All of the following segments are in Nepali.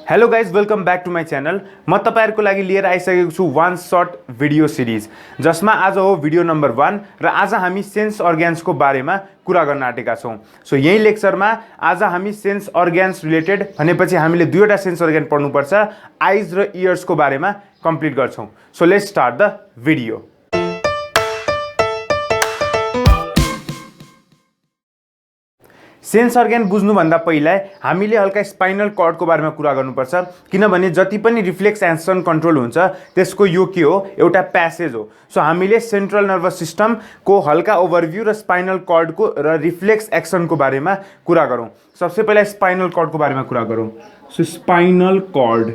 Hello guys, welcome back to my channel. म तपाईहरुको लागि लिएर आइसकेको छु वान सर्ट भिडियो सिरिज, जसमा आज हो भिडियो नम्बर 1 र आज हामी सेन्स अर्ग्यान्सको बारेमा कुरा गर्न आँटेका छौं। सो यही लेक्चरमा आज हामी सेन्स अर्ग्यान्स रिलेटेड भनेपछि हामीले दुईवटा सेन्स अर्ग्यान पढ्नुपर्छ, आइज र इयर्सको बारेमा कम्प्लिट गर्छौं। So let's start the video. Sense organ बुझ्नुभन्दा पहिला हामीले हल्का स्पाइनल कर्डको बारेमा कुरा गर्नुपर्छ, किनभने जति पनि रिफ्लेक्स एक्सन कन्ट्रोल हुन्छ त्यसको यो के हो, एउटा प्यासेज हो। सो हामीले सेन्ट्रल नर्भस सिस्टमको हल्का ओभरभ्यू र स्पाइनल कर्डको र रिफ्लेक्स एक्सनको बारेमा कुरा गरौँ। सबसे पहिला स्पाइनल कर्डको बारेमा कुरा गरौँ। सो स्पाइनल कर्ड,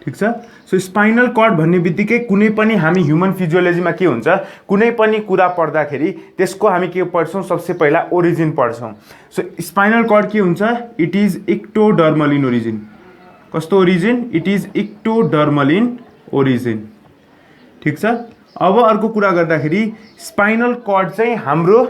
ठीक छ। सो स्पाइनल कर्ड भन्ने बित्तिकै कुनै पनि हामी ह्युमन फिजियोलोजीमा के हुन्छ, कुनै पनि कुरा पढ्दाखेरि त्यसको हामी के पढ्छौँ, सबसे पहिला ओरिजिन पढ्छौँ। सो स्पाइनल कर्ड के हुन्छ, it is ectodermal in origin. कस्तो origin? It is ectodermal in origin, ठीक छ। अब अर्को कुरा गर्दाखेरि स्पाइनल कर्ड चाहिँ हाम्रो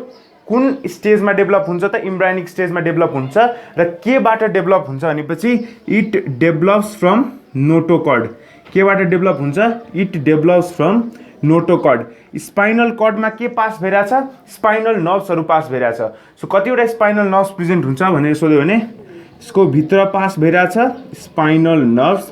कुन स्टेजमा डेभलप हुन्छ त, इम्ब्रायोनिक स्टेजमा डेभलप हुन्छ र केबाट डेभलप हुन्छ भनेपछि इट डेभलप्स फ्रम नोटोकर्ड। केबाट डेभलप हुन्छ? It develops from notochord. Spinal कर्डमा के पास भइरहेछ? स्पाइनल नर्भ्सहरू पास भइरहेछ। सो कतिवटा स्पाइनल नर्भ्स प्रेजेन्ट हुन्छ भनेर सोध्यो भने यसको भित्र पास भइरहेछ स्पाइनल नर्भ्स।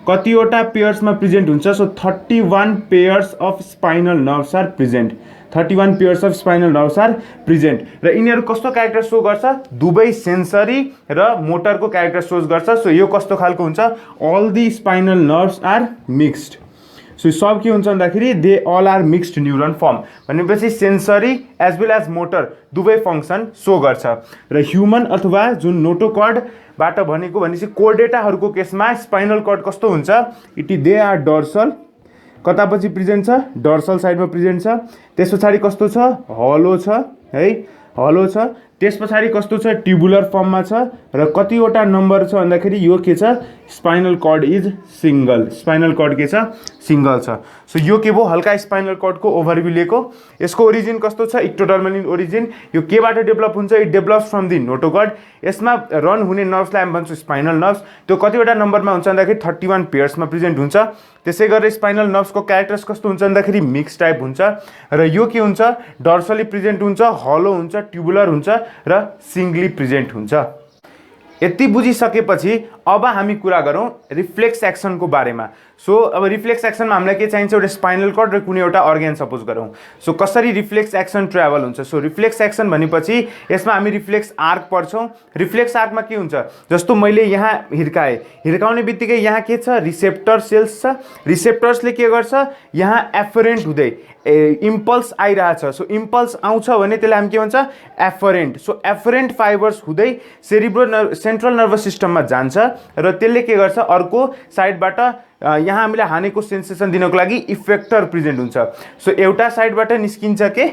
कतिवटा पेयर्समा प्रेजेन्ट हुन्छ? So 31 pairs of spinal nerves are present. 31 pairs of spinal nerves are present. र यिनीहरू कस्तो क्यारेक्टर सो गर्छ? दुवै सेन्सरी र मोटरको क्यारेक्टर सोज गर्छ। सो यो कस्तो खालको हुन्छ? All the spinal nerves are mixed. So सब के हुन्छ भन्दाखेरि they all are mixed neuron form, भनेपछि sensory as well as motor दुवै फङ्सन सो गर्छ। र ह्युमन अथवा जुन नोटोकर्डबाट भनेको भनेपछि कोर्डेटाहरूको केसमा स्पाइनल कर्ड कस्तो हुन्छ? It is they are dorsal. कतापछि प्रेजेन्ट छ? डर्सल साइडमा प्रेजेन्ट छ। त्यस पछाडि कस्तो छ? हलो छ है, हलो छ। त्यस पछाडि कस्तो छ? ट्युबुलर फर्ममा छ। र कतिवटा नम्बर छ भन्दाखेरि यो के छ? Spinal cord is single. Spinal cord के छ? सिंगल छ। सो यो के भयो? हल्का स्पाइनल कर्डको ओभरभ्यू लिएको। यसको ओरिजिन कस्तो छ? Ectodermal in origin. यो केबाट डेभलप हुन्छ? It develops from the notochord. यसमा रन हुने नर्भ्सलाई हामी भन्छौँ स्पाइनल नर्भ्स। त्यो कतिवटा नम्बरमा हुन्छ भन्दाखेरि 31 पेयर्समा प्रेजेन्ट हुन्छ। त्यसै गरेर स्पाइनल नर्भ्सको क्यारेक्टर्स कस्तो हुन्छ भन्दाखेरि मिक्स टाइप हुन्छ। र यो के हुन्छ? डर्सली प्रेजेन्ट हुन्छ, हलो हुन्छ, ट्युबुलर हुन्छ र सिंगली प्रेजेन्ट हुन्छ। यति बुझिसकेपछि अब हामी कुरा गरौँ रिफ्लेक्स एक्सनको बारेमा। सो अब रिफ्लेक्स एक्सनमा हामीलाई के चाहिन्छ? एउटा स्पाइनल कर्ड र कुनै एउटा अर्ग्यान सपोज गरौँ। सो कसरी रिफ्लेक्स एक्सन ट्राभल हुन्छ? सो रिफ्लेक्स एक्सन भनेपछि यसमा हामी रिफ्लेक्स आर्क पढ्छौँ। रिफ्लेक्स आर्कमा के हुन्छ? जस्तो मैले यहाँ हिर्काएँ, हिर्काउने बित्तिकै यहाँ के छ? रिसेप्टर सेल्स छ। रिसेप्टर्सले के गर्छ? यहाँ एफरेन्ट हुँदै इम्पल्स आइरहेछ। सो इम्पल्स आउँछ भने त्यसलाई हामी के भन्छ? एफरेन्ट। सो एफरेन्ट फाइबर्स हुँदै सेन्ट्रल नर्भस सिस्टममा जान्छ र त्यसले के गर्छ? अर्को साइडबाट यहाँ हामीलाई हानेको सेन्सेसन दिनको लागि इफेक्टर प्रेजेन्ट हुन्छ। सो एउटा साइडबाट निस्किन्छ के?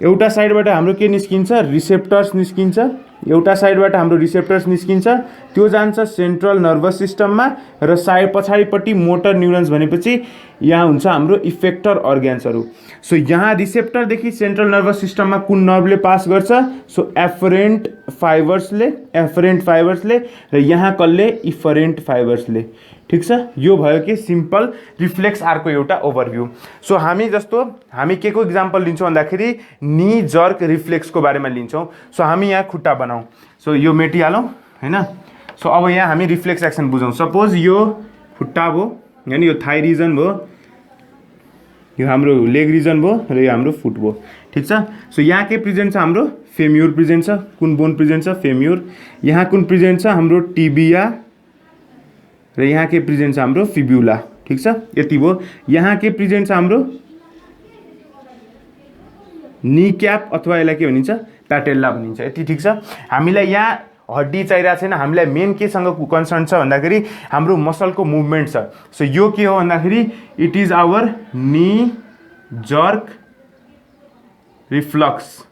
एउटा साइडबाट हाम्रो के निस्किन्छ? रिसेप्टर्स निस्किन्छ। एउटा साइडबाट हाम्रो रिसेप्टर्स निस्किन्छ, त्यो जान्छ सेन्ट्रल नर्भस सिस्टममा र साइड पछाडिपट्टि मोटर न्युरोन्स भनेपछि यहाँ हुन्छ हाम्रो इफेक्टर अर्ग्यान्सहरू। सो यहाँ रिसेप्टरदेखि सेन्ट्रल नर्भस सिस्टममा कुन नर्भले पास गर्छ? सो एफरेन्ट फाइबर्सले र यहाँ कसले? इफरेन्ट फाइबर्सले, ठीक छ। यो भयो कि सिम्पल रिफ्लेक्स आर्कको एउटा ओभरभ्यू। सो हामी के को इक्जाम्पल लिन्छौँ भन्दाखेरि नी जर्क रिफ्लेक्सको बारेमा लिन्छौँ। सो हामी यहाँ खुट्टा बनाऊँ। सो यो मेटिहालौँ हैन। सो अब यहाँ हामी रिफ्लेक्स एक्सन बुझौँ। सपोज यो खुट्टा भयो, यानि यो थाई रिजन भयो, यो हाम्रो लेग रिजन भयो र यो हाम्रो फुट भयो, ठीक छ। सो यहाँ के प्रेजेन्ट छ? हाम्रो फेम्युर प्रेजेन्ट छ। कुन बोन प्रेजेन्ट छ? फेम्युर। यहाँ कुन प्रेजेन्ट छ? हाम्रो टिबिया र यहाँ के प्रेजेन्ट छ? हाम्रो फिब्युला, ठीक छ। यति भयो। यहाँ के प्रेजेन्ट छ? हाम्रो नी क्याप अथवा यसलाई के भनिन्छ? प्याटेल्ला भनिन्छ। यति ठीक छ। हामीलाई यहाँ हड्डी चाहिरहेको छैन, हामीलाई मेन केसँग कन्सर्न छ भन्दाखेरि हाम्रो मसलको मुभमेन्ट छ। सो यो के हो भन्दाखेरि it is our knee jerk reflex.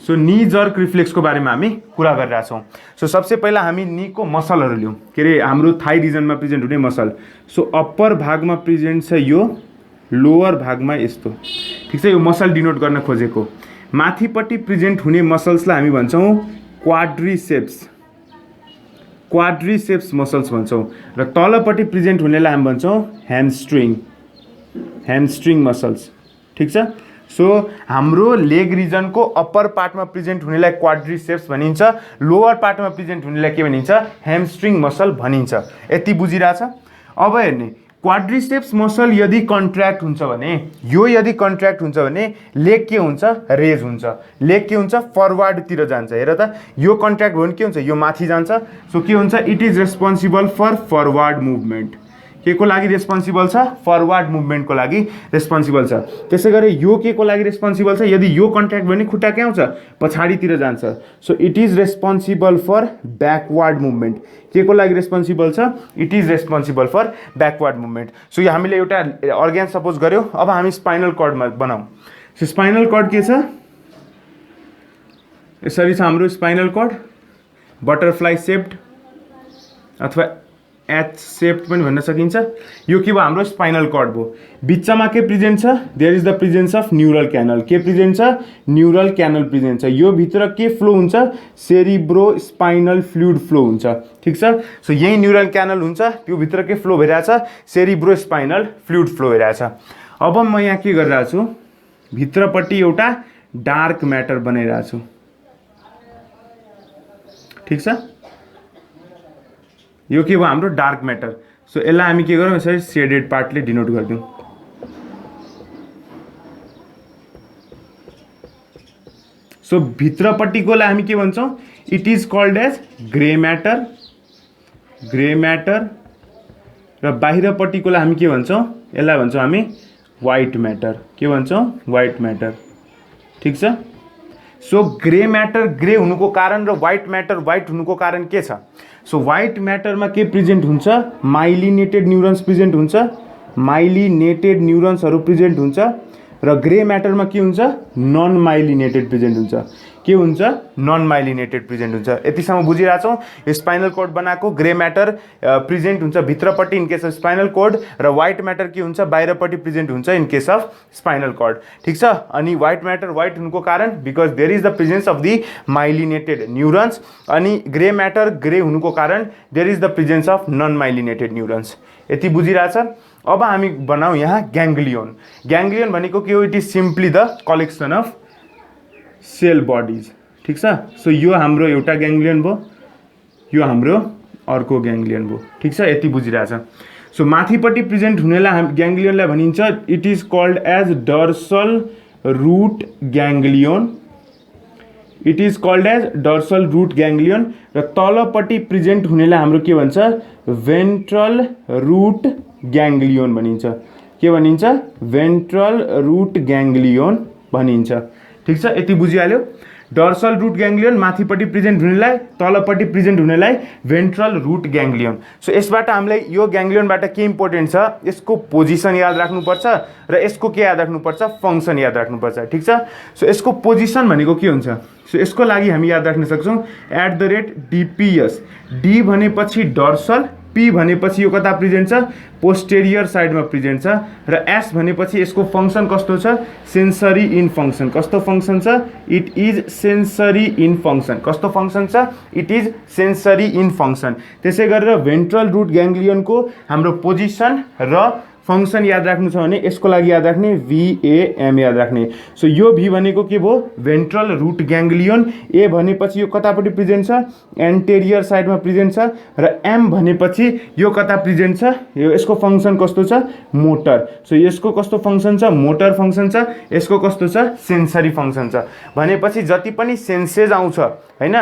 So knee jerk रिफ्लेक्सको बारेमा हामी कुरा गरिरहेछौँ। सो सबसे पहिला हामी नीको मसलहरू लियौँ, के अरे हाम्रो थाई रिजनमा प्रेजेन्ट हुने मसल। सो अप्पर भागमा प्रेजेन्ट छ यो, लोअर भागमा यस्तो, ठिक छ। यो मसल डिनोट गर्न खोजेको। माथिपट्टि प्रेजेन्ट हुने मसल्सलाई हामी भन्छौँ क्वाड्रिसेप्स मसल्स भन्छौँ र तलपट्टि प्रेजेन्ट हुनेलाई हामी भन्छौँ ह्यामस्ट्रिङ मसल्स। ठिक छ। सो हाम्रो लेग रिजनको अप्पर पार्टमा प्रेजेन्ट हुनेलाई क्वाड्रिसेप्स भनिन्छ, लोवर पार्टमा प्रेजेन्ट हुनेलाई के भनिन्छ? ह्यामस्ट्रिङ मसल भनिन्छ। यति बुझिरहेछ? अब हेर्ने, क्वाड्रिसेप्स मसल यदि कन्ट्र्याक्ट हुन्छ भने, यो यदि कन्ट्र्याक्ट हुन्छ भने लेग के हुन्छ? रेज हुन्छ। लेग के हुन्छ? फरवर्डतिर जान्छ। हेर त, यो कन्ट्र्याक्ट भयो भने के हुन्छ? यो माथि जान्छ। सो के हुन्छ? It is responsible for forward movement. के को लागि रेस्पोन्सिबल छ? फरवर्ड मुभमेन्टको लागि रेस्पोन्सिबल छ। त्यसै गरी यो के को लागि रेस्पोन्सिबल छ? यदि यो कन्ट्र्याक्ट भयो भने खुट्टा के आउँछ? पछाडितिर जान्छ। So it is responsible for backward movement. के को लागि रेस्पोन्सिबल छ? It is responsible for backward movement. So यो हामीले एउटा अर्ग्यान सपोज गर्यो। अब हामी स्पाइनल कर्डमा बनाऊँ। सो स्पाइनल कर्ड के छ? यसरी छ हाम्रो स्पाइनल कर्ड, बटरफ्लाई सेप्ड अथवा एच सेप्ड पनि भन्न सकिन्छ। यो के भयो? हाम्रो स्पाइनल कर्ड भयो। बिचमा के प्रेजेन्ट छ? There is the presence of neural canal. के प्रेजेन्ट छ? न्युरल क्यानल प्रेजेन्ट छ। यो भित्र के फ्लो हुन्छ? सेरिब्रो स्पाइनल फ्लुइड फ्लो हुन्छ। ठिक छ। सो यही न्युरल क्यानल हुन्छ, त्यो भित्र के फ्लो भइरहेछ? सेरिब्रो स्पाइनल फ्लुइड फ्लो भइरहेछ। अब म यहाँ के गरिरहेको छु? भित्रपट्टि एउटा डार्क म्याटर बनाइरहेको छु। ठिक छ। यो के भयो? हाम्रो डार्क म्याटर। सो यसलाई हामी के गरौँ? यसरी सेडेड पार्टले डिनोट गरिदिउँ। सो भित्रपट्टिकोलाई हामी के भन्छौँ? It is called as grey matter र बाहिरपट्टिकोलाई हामी के भन्छौँ? यसलाई भन्छौँ हामी व्हाइट म्याटर। के भन्छौँ? White matter. ठिक छ। सो ग्रे म्याटर ग्रे हुनुको कारण र व्हाइट म्याटर व्हाइट हुनुको कारण के छ? सो व्हाइट म्याटरमा के प्रेजेन्ट हुन्छ? माइलिनेटेड न्युरोन्स प्रेजेन्ट हुन्छ, माइलिनेटेड न्युरोन्सहरू प्रेजेन्ट हुन्छ। र ग्रे म्याटरमा के हुन्छ? नन माइलिनेटेड प्रेजेन्ट हुन्छ। के हुन्छ? नन माइलिनेटेड प्रेजेन्ट हुन्छ। यतिसम्म बुझिरहेछौँ? स्पाइनल कोड बनाएको ग्रे म्याटर प्रेजेन्ट हुन्छ भित्रपट्टि in case of spinal cord, र व्हाइट म्याटर के हुन्छ? बाहिरपट्टि प्रेजेन्ट हुन्छ in case of spinal cord. ठिक छ। अनि व्हाइट म्याटर व्हाइट हुनुको कारण because there is the presence of the myelinated neurons, अनि ग्रे म्याटर ग्रे हुनुको कारण there is the presence of non myelinated neurons. यति बुझिरहेछ? अब हामी बनाऊ यहाँ ग्याङ्ग्लियोन। ग्याङ्ग्लियोन भनेको के हो? It is simply the collection of cell bodies. ठिक छ। सो यो हाम्रो एउटा ग्याङ्ग्लियोन भयो, यो हाम्रो अर्को ग्याङ्ग्लियोन भयो। ठिक छ। यति बुझिरहेछ? सो माथिपट्टि प्रेजेन्ट हुनेलाई हामी ग्याङ्ग्लियोनलाई भनिन्छ it is called as dorsal root ganglion. It is called as dorsal root ganglion. र तलपट्टि प्रेजेन्ट हुनेलाई हाम्रो के भन्छ? भेन्ट्रल रुट ग्याङ्ग्लियोन भनिन्छ। के भनिन्छ? भेन्ट्रल रुट ग्याङ्ग्लियोन भनिन्छ। ठिक छ। यति बुझिहाल्यो? डर्सल रुट ग्याङ्ग्लियोन माथिपट्टि प्रेजेन्ट हुनेलाई, तलपट्टि प्रेजेन्ट हुनेलाई भेन्ट्रल रुट ग्याङ्ग्लियोन। सो यसबाट हामीलाई यो ग्याङ्ग्लियोनबाट के इम्पोर्टेन्ट छ? यसको पोजिसन याद राख्नुपर्छ र यसको के याद राख्नुपर्छ? फङ्सन याद राख्नुपर्छ। ठिक छ। सो यसको पोजिसन भनेको के हुन्छ? सो यसको लागि हामी याद राख्न सक्छौँ @DPS। डी भनेपछि डर्सल, पी भनेपछि यो कता प्रेजेन्ट छ? पोस्टेरियर साइडमा प्रेजेन्ट छ, र एस भनेपछि यसको फङ्सन कस्तो छ? Sensory in function. कस्तो फङ्सन छ? It is sensory in function. कस्तो फङ्सन छ? It is sensory in function. त्यसै गरेर भेन्ट्रल रुट ग्याङ्ग्लियोनको हाम्रो पोजिसन र फङ्सन याद राख्नु छ भने यसको लागि याद राख्ने VAM याद राख्ने। सो यो भी भनेको के भयो? Ventral root ग्याङ्ग्लियोन। ए भनेपछि यो कतापट्टि प्रेजेन्ट छ? एन्टेरियर साइडमा प्रेजेन्ट छ, र एम भनेपछि यो कता प्रेजेन्ट छ? यो यसको फङ्सन कस्तो छ? मोटर। सो यसको कस्तो फङ्सन छ? मोटर फङ्सन छ। यसको कस्तो छ? सेन्सरी फङ्सन छ। भनेपछि जति पनि सेन्सेस आउँछ हैन,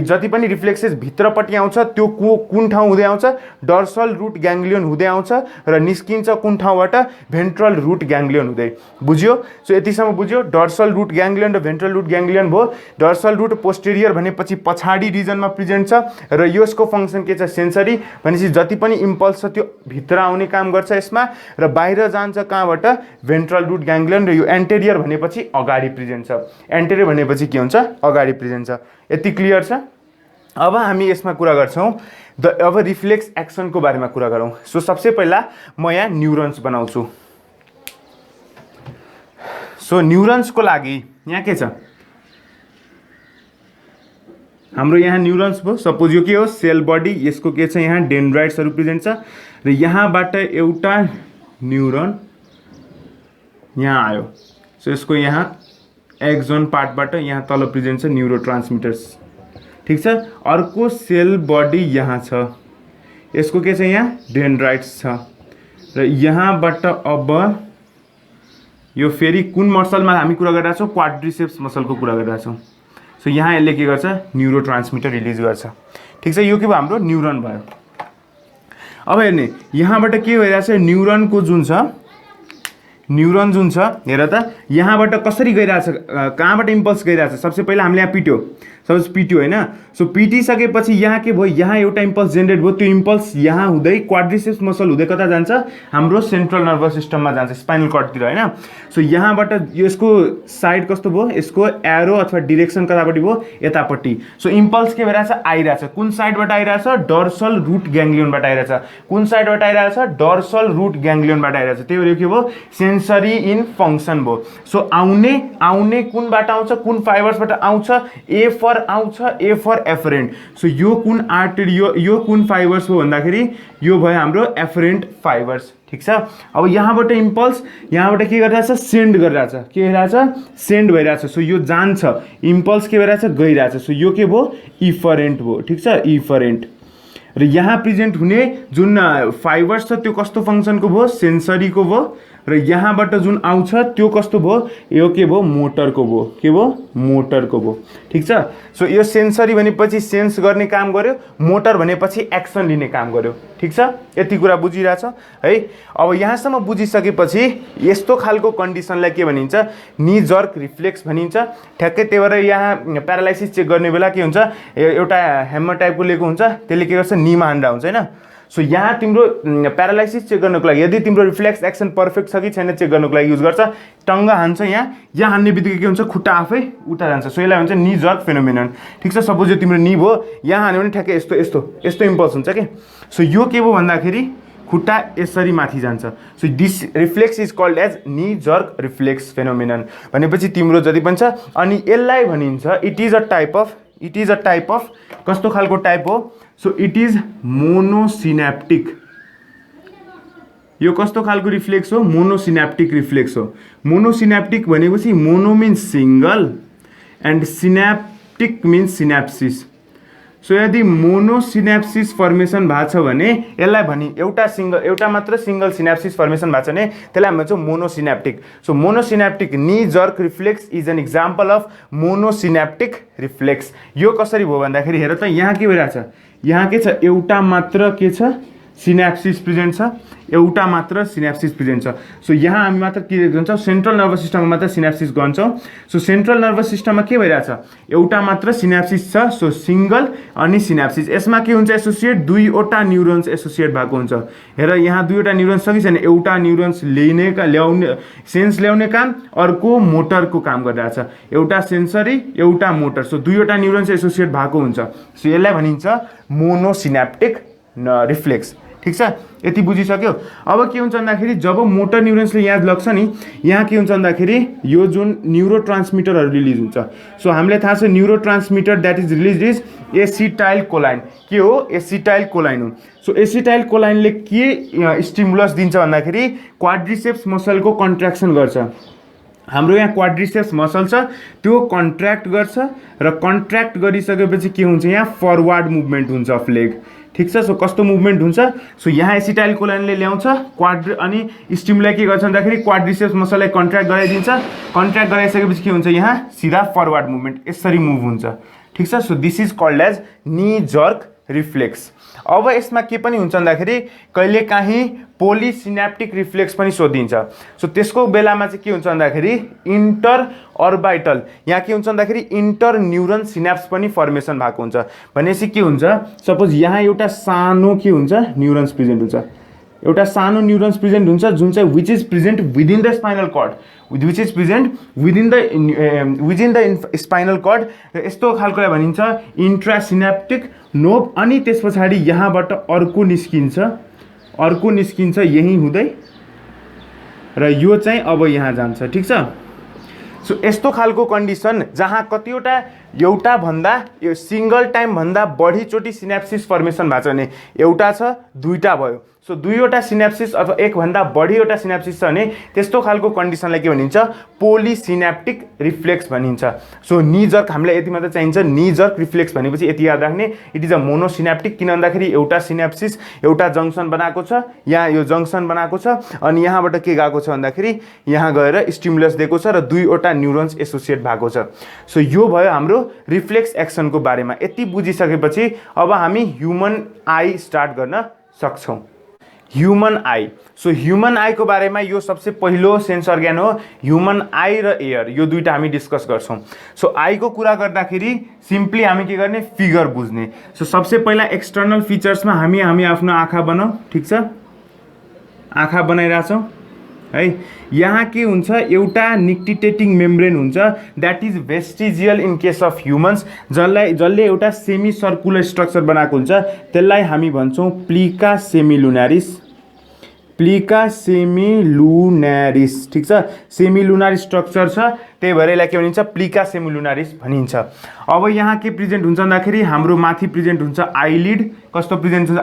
जति पनि रिफ्लेक्सेस भित्रपट्टि आउँछ त्यो कुन ठाउँ हुँदै आउँछ? डर्सल रुट ग्याङ्ग्लियोन हुँदै आउँछ र निस्किन्छ कुन ठाउँबाट? भेन्ट्रल रुट ग्याङ्ग्लियोन हुँदै। बुझ्यो? सो यतिसम्म बुझ्यो? डर्सल रुट ग्याङ्ग्लियोन र भेन्ट्रल रुट ग्याङ्ग्लियोन भयो। डर्सल रुट पोस्टेरियर भनेपछि पछाडि रिजनमा प्रेजेन्ट छ, र यसको फङ्सन के छ? सेन्सरी। भनेपछि जति पनि इम्पल्स छ त्यो भित्र आउने काम गर्छ यसमा, र बाहिर जान्छ कहाँबाट? Ventral root ganglion. र यो एन्टेरियर भनेपछि अगाडि प्रेजेन्ट छ। एन्टेरियर भनेपछि के हुन्छ? अगाडि प्रेजेन्ट छ। यति क्लियर छ? अब हामी यसमा कुरा गर्छौँ अब रिफ्लेक्स एक्सनको बारेमा कुरा गरौँ। सो सबसे पहिला म यहाँ न्युरोन्स बनाउँछु। सो न्युरोन्सको लागि यहाँ के छ? हाम्रो यहाँ न्युरोन्स भयो। सपोज यो के हो सेल बडी, यसको के छ यहाँ डेन्ड्राइट्सहरु प्रेजेन्ट छ र यहाँबाट एउटा न्युरोन यहाँ आयो। सो यसको यहाँ एक्सोन पार्टबाट यहाँ तल प्रेजेन्ट छ न्युरोट्रान्समिटर्स, ठीक छ। अर्को सेल बडी यहाँ छ, यसको के छ यहाँ डेन्ड्राइट्स छ र यहाँबाट अब यो फेरि कुन मसलमा हामी कुरा गरिरहेका छौँ क्वाड्रिसेप्स मसलको कुरा गरिरहेका छौँ। सो यहाँ यसले के गर्छ न्युरोट्रान्समिटर रिलिज गर्छ, ठीक छ। यो के भयो हाम्रो न्युरोन भयो। अब हेर्ने यहाँबाट के भइरहेछ न्युरोनको जुन छ न्युरोन जुन छ हेर त यहाँबाट कसरी गइरहेछ कहाँबाट इम्पल्स गइरहेछ। सबसे पहिला हामीले यहाँ पिट्यो, सपोज पिट्यो हैन। सो पिटिसकेपछि यहाँ के भयो यहाँ एउटा इम्पल्स जेनेरेट भयो। त्यो इम्पल्स यहाँ हुँदै क्वाड्रिसेप्स मसल हुँदै कता जान्छ हाम्रो सेन्ट्रल नर्भस सिस्टममा जान्छ स्पाइनल कर्डतिर हैन। सो यहाँबाट यसको साइड कस्तो भयो यसको एरो अथवा डाइरेक्सन कतापट्टि भयो यतापट्टि। सो इम्पल्स के भइरहेछ आइरहेछ कुन साइडबाट आइरहेछ डर्सल रुट ग्याङ्ग्लियनबाट आइरहेछ। कुन साइडबाट आइरहेछ डर्सल रुट ग्याङ्ग्लियनबाट आइरहेछ। त्यही भएर के भयो सेन्सरी इन फंक्सन भयो। सो आउने कुनबाट आउँछ कुन फाइबर्सबाट आउँछ ए फर आउँछ ए फर एफरेन्ट। सो यो कुन आर्टरी यो कुन फाइबर्स हो भन्दाखेरि यो भयो हाम्रो एफरेन्ट फाइबर्स, ठीक छ। अब यहाँबाट इम्पल्स यहाँबाट के गरिरहेछ सेन्ड गरिरहेछ, के भइरहेछ सेन्ड भइरहेछ। सो यो जान्छ इम्पल्स के भइरहेछ गइरहेछ। सो यो के भयो इफरेन्ट भयो, ठीक छ इफरेन्ट। र यहाँ प्रेजेन्ट हुने जुन फाइबर्स छ त्यो कस्तो फंक्सनको भयो सेन्सरीको भयो र यहाँबाट जुन आउँछ त्यो कस्तो भयो यो के भयो मोटरको भयो, के भयो मोटरको भयो, ठीक छ। सो यो सेन्सरी भनेपछि सेन्स गर्ने काम गर्यो, मोटर भनेपछि एक्सन लिने काम गर्यो, ठीक छ। यति कुरा बुझिरहेछ है। अब यहाँसम्म बुझिसकेपछि यस्तो खालको कन्डिसनलाई के भनिन्छ नी जर्क रिफ्लेक्स भनिन्छ ठ्याक्कै। त्यही भएर यहाँ प्यारालाइसिस चेक गर्ने बेला के हुन्छ एउटा ह्यामर टाइपको लिएको हुन्छ त्यसले के गर्छ नीमा हान्डा हुन्छ हैन। सो यहाँ तिम्रो प्यारालाइसिस चेक गर्नको लागि यदि तिम्रो रिफ्लेक्स एक्सन पर्फेक्ट छ कि छैन चेक गर्नको लागि युज गर्छ। टङ्गा हान्छ यहाँ हान्ने बित्तिकै के हुन्छ खुट्टा आफै उता जान्छ। सो यसलाई भन्छ नी जर्क फेनोमेनन, ठीक छ। सपोज यो तिम्रो नी भयो यहाँ हान्यो भने ठ्याक्कै यस्तो यस्तो यस्तो इम्पल्स हुन्छ कि। सो यो के भयो भन्दाखेरि खुट्टा यसरी माथि जान्छ। So this reflex is called as knee jerk reflex phenomenon भनेपछि तिम्रो जति पनि छ। अनि यसलाई भनिन्छ it is a type of कस्तो खालको टाइप हो सो इट इज मोनोसिनेप्टिक। यो कस्तो खालको रिफ्लेक्स हो मोनोसिनेप्टिक रिफ्लेक्स हो। मोनोसिनेप्टिक भनेपछि mono means single and synaptic means synapses. So यदि मोनोसिनेप्सिस फर्मेसन भएको छ भने यसलाई भनी एउटा मात्र सिंगल सिनेप्सिस फर्मेसन भएको छ भने त्यसलाई हामी भन्छौँ monosynaptic. So monosynaptic knee jerk reflex is an example of monosynaptic reflex. यो कसरी भयो भन्दाखेरि हेर त यहाँ के भइरहेछ यहाँ के छ एउटा मात्र के छ सिनेप्सिस प्रेजेन्ट छ, एउटा मात्र सिनेप्सिस प्रेजेन्ट छ। सो यहाँ हामी मात्र के गर्छौँ सेन्ट्रल नर्भस सिस्टममा मात्र सिनेप्सिस गर्छौँ। सो सेन्ट्रल नर्भस सिस्टममा के भइरहेछ एउटा मात्र सिनेप्सिस छ। सो सिंगल अनि सिनेप्सिस यसमा के हुन्छ एसोसिएट दुईवटा न्युरोन्स एसोसिएट भएको हुन्छ। हेर यहाँ दुईवटा न्युरोन्स छ कि छैन एउटा न्युरोन्स ल्याउने सेन्स ल्याउने काम अर्को मोटरको काम गरिरहेछ, एउटा सेन्सरी एउटा मोटर। सो दुईवटा न्युरोन्स एसोसिएट भएको हुन्छ। सो यसलाई भनिन्छ मोनोसिनेप्टिक रिफ्लेक्स, ठीक छ। यति बुझिसक्यो। अब के हुन्छ भन्दाखेरि जब मोटर न्युरोन्सले यहाँ लग्छ नि यहाँ के हुन्छ भन्दाखेरि यो जुन न्युरोट्रान्समिटरहरू रिलिज हुन्छ। सो हामीलाई थाहा छ neurotransmitter that is release is acetylcholine. के हो एसिटाइल कोलाइन हो। सो एसिटाइल कोलाइनले के स्टिमुलस दिन्छ भन्दाखेरि क्वाड्रिसेप्स मसलको कन्ट्र्याक्सन गर्छ। हाम्रो यहाँ क्वाड्रिसेप्स मसल छ त्यो कन्ट्र्याक्ट गर्छ र कन्ट्र्याक्ट गरिसकेपछि के हुन्छ यहाँ फरवर्ड मुभमेन्ट हुन्छ अफ लेग, ठीक छ। सो कस्तो मुभमेन्ट हुन्छ सो यहाँ एसिटाइल कोलाइनले ल्याउँछ अनि स्टिमुलाई के गर्छ भन्दाखेरि क्वाड्रिसेप्स मसललाई कन्ट्र्याक्ट गराइदिन्छ। कन्ट्र्याक्ट गराइसकेपछि के हुन्छ यहाँ सिधा फरवर्ड मुभमेन्ट यसरी मुभ हुन्छ, ठीक छ। So this is called as knee jerk reflex. अब यसमा के पनि हुन्छ भन्दाखेरि कहिलेकाहीँ पोलिसिनेप्टिक रिफ्लेक्स पनि सोधिन्छ। सो त्यसको बेलामा चाहिँ के हुन्छ भन्दाखेरि इन्टर अर्बाइटल यहाँ के हुन्छ भन्दाखेरि इन्टर न्युरोन सिनेप्स पनि फर्मेसन भएको हुन्छ। भनेपछि के हुन्छ सपोज यहाँ एउटा सानो के हुन्छ न्युरोन्स प्रेजेन्ट हुन्छ, एउटा सानो न्युरोन्स प्रेजेन्ट हुन्छ जुन चाहिँ which is present within the spinal cord which is present within the spinal cord. र यस्तो खालकोलाई भनिन्छ इन्ट्रासिनेप्टिक नोब। अनि त्यस पछाडि यहाँबाट अर्को निस्किन्छ यही हुँदै र यो चाहिँ अब यहाँ जान्छ, ठीक छ। सो यस्तो खालको कन्डिसन जहाँ कतिवटा एउटा भन्दा यो सिंगल टाइम भन्दा बढीचोटि सिनेप्सिस फर्मेसन भएको छ भने एउटा छ दुईटा भयो सो दुईवटा सिनेप्सिस अथवा एक भन्दा बढीवटा सिनेप्सिस छ भने त्यस्तो खालको कन्डिसनलाई के भनिन्छ पोलिसिनेप्टिक रिफ्लेक्स भनिन्छ सो नी जर्क हामीलाई यति मात्र चाहिन्छ नी जर्क रिफ्लेक्स भनेपछि यति याद राख्ने इट इज अ मोनोसिनेप्टिक किन भन्दाखेरि एउटा सिनेप्सिस एउटा जङ्सन बनाएको छ यहाँ यो जङ्सन बनाएको छ अनि यहाँबाट के गएको छ भन्दाखेरि यहाँ गएर स्टिमुलस दिएको छ र दुईवटा न्युरोन्स एसोसिएट भएको छ सो यो भयो हाम्रो रिफ्लेक्स एक्सनको बारेमा यति बुझिसकेपछि अब हामी ह्युमन आई स्टार्ट गर्न सक्छौं human I so human I को बारेमा यो सबसे पहिलो सेन्स अर्ग्यान हो ह्युमन आई र एयर यो दुईटा हामी डिस्कस गर्छौं सो आई को कुरा गर्दाखेरि सिम्पली हामी के गर्ने फिगर बुझ्ने सो सबसे पहिला एक्सटर्नल फिचर्समा हामी आफ्नो आँखा बनाऊ ठीक छ आँखा बनाइराछौं है यहाँ के हुन्छ एउटा निक्टिटेटिङ मेम्ब्रेन हुन्छ that is vestigial in case of humans जसले एउटा सेमी सर्कुलर स्ट्रक्चर बनाएको हुन्छ त्यसलाई हामी भन्छौं प्लिका सेमिलुनारिस ठीक छ सेमिलुनार स्ट्रक्चर छ त्यही भएर यसलाई के भनिन्छ प्लिका सेमिलुनारिस भनिन्छ अब यहाँ के प्रेजेन्ट हुन्छ भन्दाखेरि हाम्रो माथि प्रेजेन्ट हुन्छ आइलिड कस्तो प्रेजेन्ट हुन्छ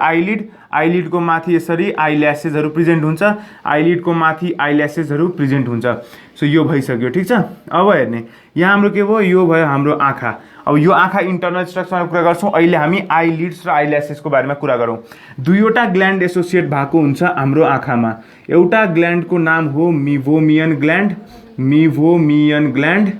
आइलिड को माथि यसरी आइल्यासेसहरु प्रेजेन्ट हुन्छ आइलिड को माथि आइल्यासेसहरु प्रेजेन्ट हुन्छ सो यो भइसक्यो ठीक छ अब हेर्ने यहाँ हाम्रो के भयो यो भयो हाम्रो आँखा अब यो आँखा इन्टरनल स्ट्रक्चरमा कुरा गर्छौं अहिले हामी आइलिड्स र आइल्यासेसको बारेमा कुरा गरौँ दुईवटा ग्ल्यान्ड एसोसिएट भएको हुन्छ हाम्रो आँखामा एउटा ग्ल्यान्डको नाम हो मिभोमियन ग्ल्यान्ड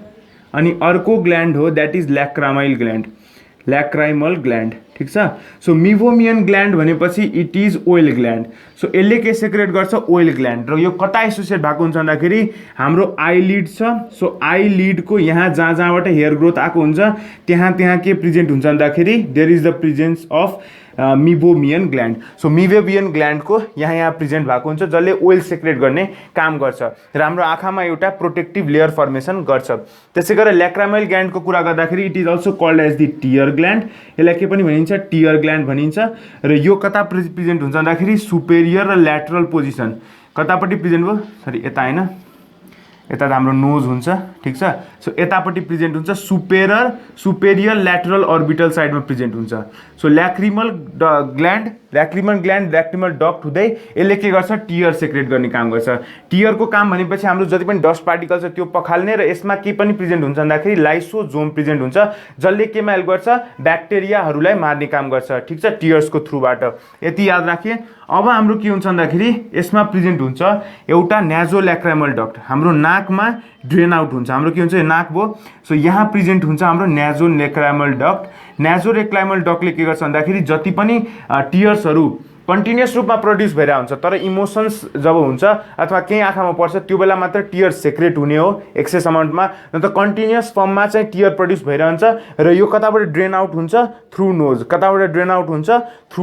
अनि अर्को ग्ल्यान्ड हो दैट इज ल्याक्राइमल ग्ल्यान्ड ठीक छ सो मिभोमियन ग्ल्यान्ड भनेपछि it is oil gland so यसले के सेक्रेट गर्छ ओइल ग्ल्यान्ड र यो कता एसोसिएट भएको हुन्छ भन्दाखेरि हाम्रो आइलिड छ सो आइलिड को यहाँ जहाँबाट हेयर ग्रोथ आएको हुन्छ त्यहाँ के प्रेजेन्ट हुन्छ भन्दाखेरि there is the presence of मिभोमियन gland so मिभोमियन gland को यहाँ प्रेजेन्ट भएको हुन्छ जसले ओइल सेक्रेट गर्ने काम गर्छ र हाम्रो आँखामा एउटा प्रोटेक्टिभ लेयर फर्मेसन गर्छ त्यसैगरी ल्याक्राइमल ग्ल्यान्ड को कुरा गर्दाखेरि it is also called as the tear gland यसलाई के पनि भनिन्छ टियर ग्ल्यान्ड भनिन्छ र यो कता प्रेजेन्ट हुन्छ भन्दाखेरि सुपेरियर र ल्याटरल पोजिसन कतापट्टि प्रेजेन्ट भयो सरी यता हैन यता हाम्रो नोज हुन्छ ठीक छ सो यतापट्टि प्रेजेन्ट हुन्छ सुपेरियर ल्याटरल अर्बिटल साइडमा प्रेजेन्ट हुन्छ सो ल्याक्रिमल ल्याक्रिमल डक्ट हुँदै यसले के गर्छ टियर सेक्रेट गर्ने काम गर्छ टियर को काम भनेपछि हाम्रो जति पनि डस्ट पार्टिकल छ त्यो पखाल्ने र यसमा के पनि प्रेजेन्ट हुन्छ भन्दाखेरि लाइसोजोम प्रेजेन्ट हुन्छ जसले केमा हेल्प गर्छ ब्याक्टेरियाहरूलाई मार्ने काम गर्छ ठीक छ टियर्स को थ्रुबाट यति याद राखे अब हाम्रो के हुन्छ भन्दाखेरि यसमा प्रेजेन्ट हुन्छ एउटा नाजोल्याक्राइमल डक्ट हाम्रो नाकमा ड्रेन आउट हुन्छ हाम्रो के हुन्छ नाक भयो सो यहाँ प्रेजेन्ट हुन्छ हाम्रो नाजोल्याक्राइमल डक्टले के गर्छ भन्दाखेरि जति पनि टियर्सहरु कन्टिन्युअस रूपमा प्रोड्युस भइरा हुन्छ तर इमोसन्स जब हुन्छ अथवा केही आँखामा पर्छ त्यो बेला मात्र टियर सेक्रेट हुने हो एक्सेस अमाउन्टमा न त कन्टिन्युअस फर्ममा चाहिँ टियर प्रोड्युस भइरहन्छ र यो कताबाट ड्रेन आउट हुन्छ थ्रु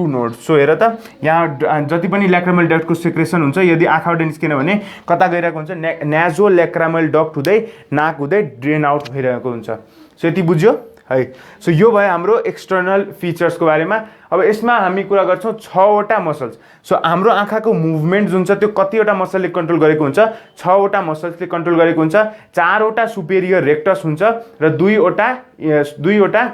नोज सो हेर त यहाँ जति पनि ल्याक्राइमल डक्टको सेक्रेसन हुन्छ यदि आँखाबाट निस्केन भने कता गइरहेको हुन्छ नाजोल्याक्राइमल डक्ट हुँदै नाक हुँदै ड्रेन आउट भइरहेको हुन्छ सो यति बुझ्यो है सो यो भयो हाम्रो एक्सटर्नल फिचर्स को बारेमा अब यसमा हामी कुरा गर्छौं 6 वटा मसल्स सो हाम्रो आँखाको मुभमेन्ट जुन छ त्यो कतिवटा मसलले कन्ट्रोल गरेको हुन्छ 6 वटा मसल्सले कन्ट्रोल गरेको हुन्छ 4 वटा सुपेरियर रेक्टस हुन्छ र 2 वटा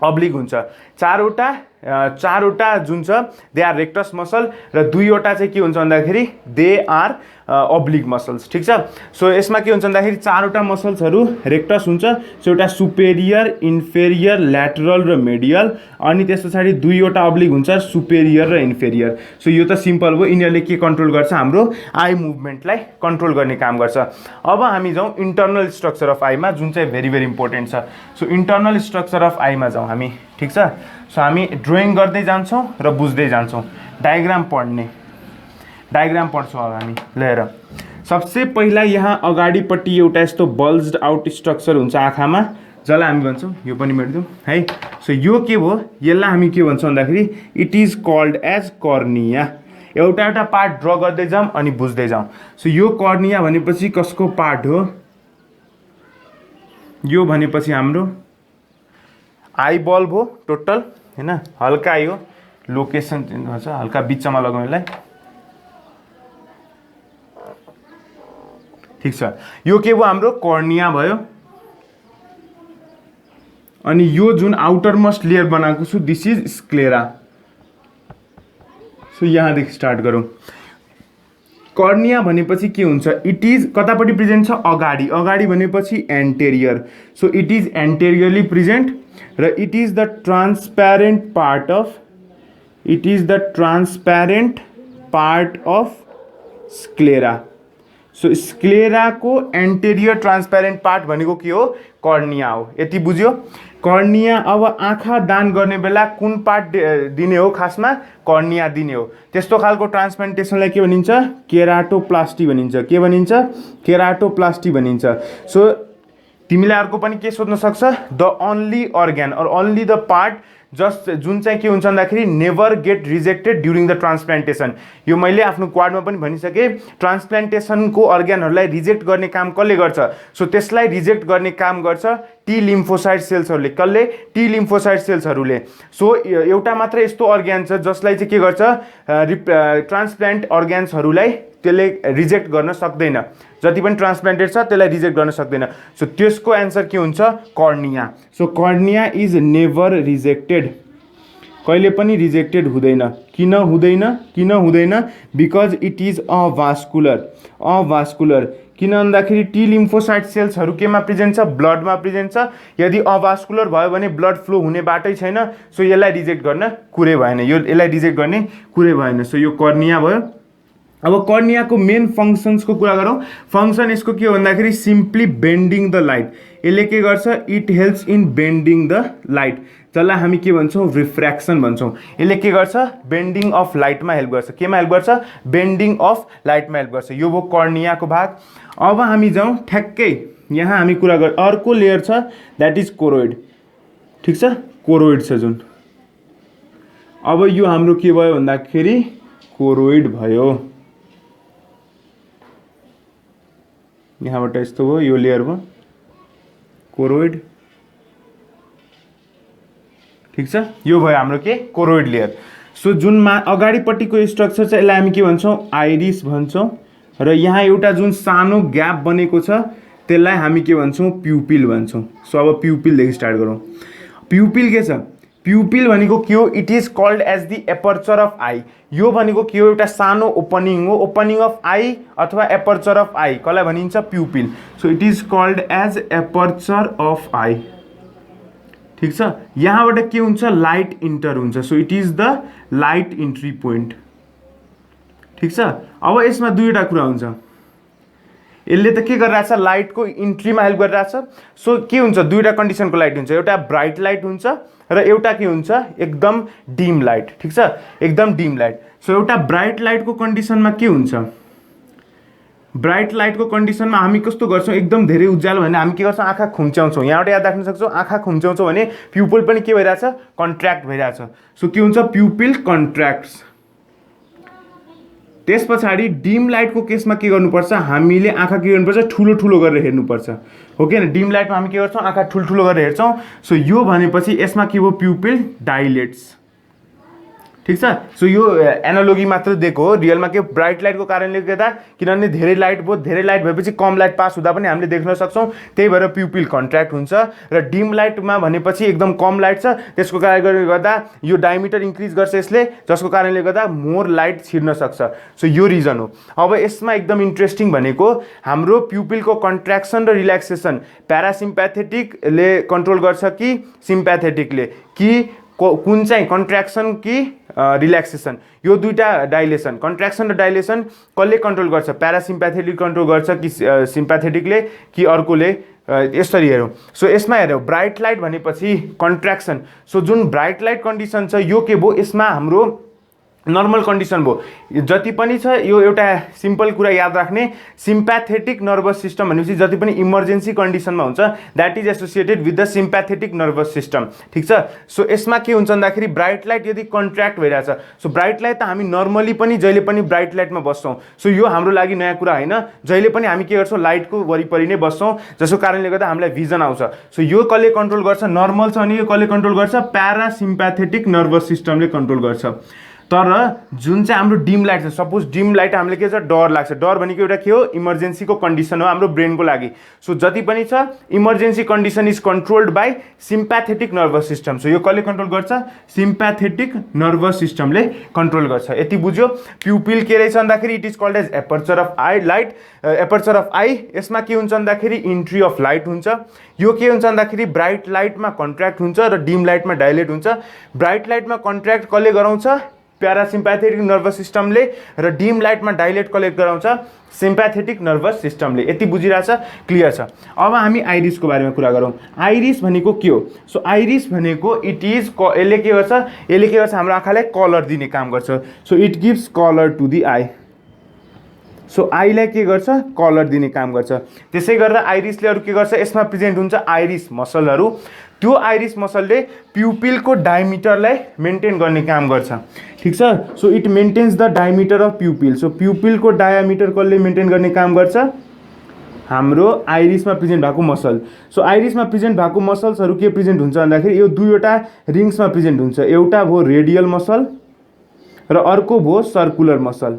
अब्लिक हुन्छ 4 वटा जुन छ दे आर रेक्टस मसल र 2 वटा चाहिँ के हुन्छ भन्दाखेरि दे आर अब्लिक मसल्स ठीक छ सो यसमा के हुन्छ भन्दाखेरि 4 वटा मसल्सहरु रेक्टस हुन्छ सो एउटा सुपेरियर इन्फेरियर ल्याटरल र मेडियल अनि त्यसपछि 2 वटा अब्लिक हुन्छ सुपेरियर र इन्फेरियर सो यो त सिम्पल हो यिनीहरुले के कन्ट्रोल गर्छ हाम्रो आई मुभमेन्टलाई कन्ट्रोल गर्ने काम गर्छ अब हामी जाउँ इन्टरनल स्ट्रक्चर अफ आईमा जुन चाहिँ भेरी भेरी इम्पोर्टेन्ट छ सो इन्टरनल स्ट्रक्चर अफ आईमा जाउँ हामी ठीक छ सो हामी ड्राइङ गर्दै जान्छौं र बुझ्दै जान्छौं डायग्राम पढ्छौं अब हामी लिएर सबसे पहिला यहाँ अगाडिपट्टि एउटा यस्तो बल्ज्ड आउट स्ट्रक्चर हुन्छ आँखामा जसलाई हामी भन्छौं यो पनि मेट्दिउँ है सो यो के भयो यसलाई हामी के भन्छौं भन्दाखेरि it is called as cornea एउटा पार्ट ड्र गर्दै जाऊँ अनि बुझ्दै जाऊँ सो यो कर्निया भनेपछि कसको पार्ट हो यो भनेपछि हाम्रो आई बल्ब हो टोटल हैन हल्का यो लोकेसन चेन्ज हुन्छ हल्का बिचमा लगाउँ यसलाई ठिक छ, यो के भयो हाम्रो कर्निया भयो। अनि यो जुन आउटर मोस्ट लेयर बनाएको छु दिस इज स्क्लेरा। सो यहाँदेखि स्टार्ट गरौँ। कर्निया भनेपछि के हुन्छ, इट इज कतापट्टि प्रेजेन्ट छ, अगाडि। अगाडि भनेपछि anterior, so it is anteriorly present र it is the transparent part of, it is the transparent part of sclera. So स्क्लेराको एन्टेरियर ट्रान्सप्यारेन्ट पार्ट भनेको के हो, कर्निया हो। यति बुझ्यो। कर्निया, अब आँखा दान गर्ने बेला कुन पार्ट दिने हो, खासमा कर्निया दिने हो। त्यस्तो खालको ट्रान्सप्लान्टेसनलाई के भनिन्छ, केराटोप्लास्टी भनिन्छ। के भनिन्छ, केराटोप्लास्टी भनिन्छ। सो तिमीलाई अर्को पनि के सोध्न सक्छ, the only organ or only the part just जुन चाहिँ के हुन्छ भन्दाखेरि never get rejected during the transplantation. यो मैले आफ्नो क्वाडमा पनि भनिसकेँ, ट्रान्सप्लान्टेसनको अर्ग्यानहरूलाई रिजेक्ट गर्ने काम कसले गर्छ, सो त्यसलाई रिजेक्ट गर्ने काम गर्छ टी लिम्फोसाइट सेल्सहरूले। कसले, टी लिम्फोसाइट सेल्सहरूले। सो एउटा मात्र यस्तो अर्ग्यान छ जसलाई चाहिँ के गर्छ, ट्रान्सप्लान्ट अर्ग्यान्सहरूलाई त्यसले रिजेक्ट गर्न सक्दैन। जति पनि ट्रान्सप्लान्टेड छ त्यसलाई रिजेक्ट गर्न सक्दैन। सो त्यसको एन्सर के हुन्छ, cornea. So cornea is never rejected, कहिले पनि रिजेक्टेड हुँदैन। किन हुँदैन, किन हुँदैन, बिकज इट इज अभास्कुलर। अभास्कुलर किन भन्दाखेरि टी लिम्फोसाइट सेल्सहरू केमा प्रेजेन्ट छ, ब्लडमा प्रेजेन्ट छ। यदि अभास्कुलर भयो भने ब्लड फ्लो हुने बाटै छैन, सो यसलाई रिजेक्ट गर्न कुरै भएन, यसलाई रिजेक्ट गर्ने कुरै भएन। सो यो कर्निया भयो। अब कर्नियाको मेन फङ्सन्सको कुरा गरौँ। फङ्सन यसको के हो भन्दाखेरि सिम्पली बेन्डिङ द लाइट। यसले के गर्छ, it helps in bending the light, जसलाई हामी के भन्छौँ, रिफ्र्याक्सन भन्छौँ। यसले के गर्छ, बेन्डिङ अफ लाइटमा हेल्प गर्छ। केमा हेल्प गर्छ, बेन्डिङ अफ लाइटमा हेल्प गर्छ। यो भयो कर्नियाको भाग। अब हामी जाउँ ठ्याक्कै यहाँ हामी कुरा गर, अर्को लेयर छ द्याट इज कोरोइड। ठिक छ, कोरोइड छ जुन। अब यो हाम्रो के भयो भन्दाखेरि कोरोइड भयो। यहाँबाट यस्तो भयो, यो लेयर भयो कोरोइड। ठिक छ, यो भयो हाम्रो के, कोरोइड लेयर। सो जुन अगाडिपट्टिको स्ट्रक्चर छ यसलाई हामी के भन्छौँ, आइरिस भन्छौँ। र यहाँ एउटा जुन सानो ग्याप बनेको छ त्यसलाई हामी के भन्छौँ, प्युपिल भन्छौँ। सो अब प्युपिलदेखि स्टार्ट गरौँ। प्युपिल के छ, प्युपिल भनेको के हो, it is called as the aperture of eye. यो भनेको के हो, एउटा सानो ओपनिङ हो, ओपनिङ अफ आई अथवा एपर्चर अफ आई, कसलाई भनिन्छ, pupil. So it is called as aperture of eye. ठिक छ, यहाँबाट के हुन्छ, लाइट इन्टर हुन्छ। So it is the light entry point. ठिक छ, अब यसमा दुईवटा कुरा हुन्छ। यसले त के गरिरहेछ, लाइटको इन्ट्रीमा हेल्प गरिरहेछ। सो के हुन्छ, दुईवटा कन्डिसनको लाइट हुन्छ, एउटा ब्राइट लाइट हुन्छ र एउटा के हुन्छ, एकदम डिम लाइट। ठिक छ, एकदम डिम लाइट। सो एउटा ब्राइट लाइटको कन्डिसनमा के हुन्छ, ब्राइट लाइटको कन्डिसनमा हामी कस्तो गर्छौँ, एकदम धेरै उज्यालो भने हामी के गर्छौँ, आँखा खुम्च्याउँछौँ। यहाँबाट याद राख्न सक्छौँ, आँखा खुम्च्याउँछौँ भने प्युपिल पनि के भइरहेछ, कन्ट्र्याक्ट भइरहेछ। सो के हुन्छ, प्युपिल कन्ट्र्याक्ट्स। त्यस पछाडि डिम लाइटको केसमा के गर्नुपर्छ, हामीले आँखा के गर्नुपर्छ, ठुलो ठुलो गरेर हेर्नुपर्छ, हो कि होइन। डिम लाइटमा हामी के गर्छौँ, आँखा ठुल्ठुलो गरेर हेर्छौँ। सो यो भनेपछि यसमा के भयो, प्युपिल डाइलेट्स। ठिक छ, सो यो एनालोगी मात्र दिएको हो, रियलमा के ब्राइट लाइटको कारणले गर्दा, किनभने धेरै लाइट भयो, धेरै लाइट भएपछि कम लाइट पास हुँदा पनि हामीले देख्न सक्छौँ, त्यही भएर प्युपिल कन्ट्र्याक्ट हुन्छ। र डिम लाइटमा भनेपछि एकदम कम लाइट छ, त्यसको कारणले गर्दा यो डायमिटर इन्क्रिज गर्छ यसले, जसको कारणले गर्दा मोर लाइट छिर्न सक्छ। सो यो रिजन हो। अब यसमा एकदम इन्ट्रेस्टिङ भनेको हाम्रो प्युपिलको कन्ट्र्याक्सन र रिल्याक्सेसन प्यारासिम्प्याथेटिकले कन्ट्रोल गर्छ कि सिम्प्याथेटिकले, कि कुन चाहिँ कन्ट्र्याक्सन कि रिल्याक्सेसन, यो दुईटा डाइलेसन, कन्ट्र्याक्सन र डाइलेसन कसले कन्ट्रोल गर्छ, प्यारासिम्प्याथेटिक कन्ट्रोल गर्छ कि सिम्प्याथेटिकले कि अर्कोले, यसरी हेरौँ। सो यसमा हेरौँ, ब्राइट लाइट भनेपछि कन्ट्र्याक्सन। सो जुन ब्राइट लाइट कन्डिसन छ यो के भयो, यसमा हाम्रो नर्मल कन्डिसन भयो। जति पनि छ यो एउटा सिम्पल कुरा याद राख्ने, सिम्प्याथेटिक नर्भस सिस्टम भनेपछि जति पनि इमर्जेन्सी कन्डिसनमा हुन्छ that is associated with the sympathetic nervous system. ठिक छ, सो यसमा के हुन्छ भन्दाखेरि ब्राइट लाइट यदि कन्ट्र्याक्ट भइरहेछ, सो ब्राइट लाइट त हामी नर्मली पनि जहिले पनि ब्राइट लाइटमा बस्छौँ। सो यो हाम्रो लागि नयाँ कुरा होइन, जहिले पनि हामी के गर्छौँ, लाइटको वरिपरि नै बस्छौँ, जसको कारणले गर्दा हामीलाई भिजन आउँछ। सो यो कसले कन्ट्रोल गर्छ, नर्मल छ अनि यो कसले कन्ट्रोल गर्छ, प्यारासिम्प्याथेटिक नर्भस सिस्टमले कन्ट्रोल गर्छ। तर जुन चाहिँ हाम्रो डिम लाइट छ, सपोज डिम लाइट हामीले के छ डर लाग्छ, डर भनेको एउटा के हो इमर्जेन्सीको कन्डिसन हो हाम्रो ब्रेनको लागि। सो जति पनि छ emergency condition is controlled by sympathetic nervous system. So यो कसले कन्ट्रोल गर्छ, सिम्प्याथेटिक नर्भस सिस्टमले कन्ट्रोल गर्छ। यति बुझ्यो। प्युपिल के रहेछ भन्दाखेरि it is called as aperture of eye light, aperture of eye. यसमा के हुन्छ भन्दाखेरि इन्ट्री अफ लाइट हुन्छ। यो के हुन्छ भन्दाखेरि ब्राइट लाइटमा कन्ट्र्याक्ट हुन्छ र डिम लाइटमा डाइलेट हुन्छ। ब्राइट लाइटमा कन्ट्र्याक्ट कसले गराउँछ, प्यारासिम्प्याथेटिक नर्भस सिस्टमले, र डिम लाइटमा डाइलेट कसले गराउँछ, सिम्प्याथेटिक नर्भस सिस्टमले। यति बुझिरहेछ, क्लियर छ। अब हामी आइरिसको बारेमा कुरा गरौँ। आइरिस भनेको के हो? सो आइरिस भनेको इट इज यसले के गर्छ हाम्रो आँखालाई कलर दिने काम गर्छ। So it gives colour to the eye. So आईलाई के गर्छ, कलर दिने काम गर्छ। त्यसै गरेर आइरिसले अरू के गर्छ, यसमा प्रेजेन्ट हुन्छ आइरिस मसलहरू। त्यो आइरिस मसलले प्युपिलको डायमिटरलाई मेन्टेन गर्ने काम गर्छ। ठिक छ। So it maintains the diameter of pupil. So प्युपिलको डायमिटर कसले मेन्टेन गर्ने काम गर्छ, हाम्रो आइरिसमा प्रेजेन्ट भएको मसल। सो आइरिसमा प्रेजेन्ट भएको मसल्सहरू के प्रेजेन्ट हुन्छ भन्दाखेरि यो दुईवटा रिङ्समा प्रेजेन्ट हुन्छ। एउटा भयो रेडियल मसल र अर्को भयो सर्कुलर मसल।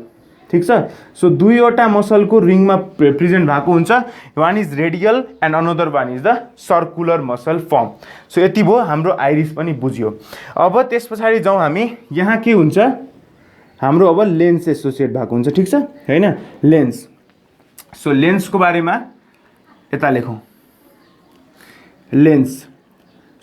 ठिक छ। सो दुईवटा मसलको रिङमा प्रेजेन्ट भएको हुन्छ। One is radial and another one is the circular muscle form. So यति भयो, हाम्रो आइरिस पनि बुझ्यो। अब त्यस पछाडि जाउँ हामी, यहाँ के हुन्छ हाम्रो अब लेन्स एसोसिएट भएको हुन्छ। ठिक छ होइन, लेन्स। सो लेन्सको बारेमा यता लेखौँ, लेन्स।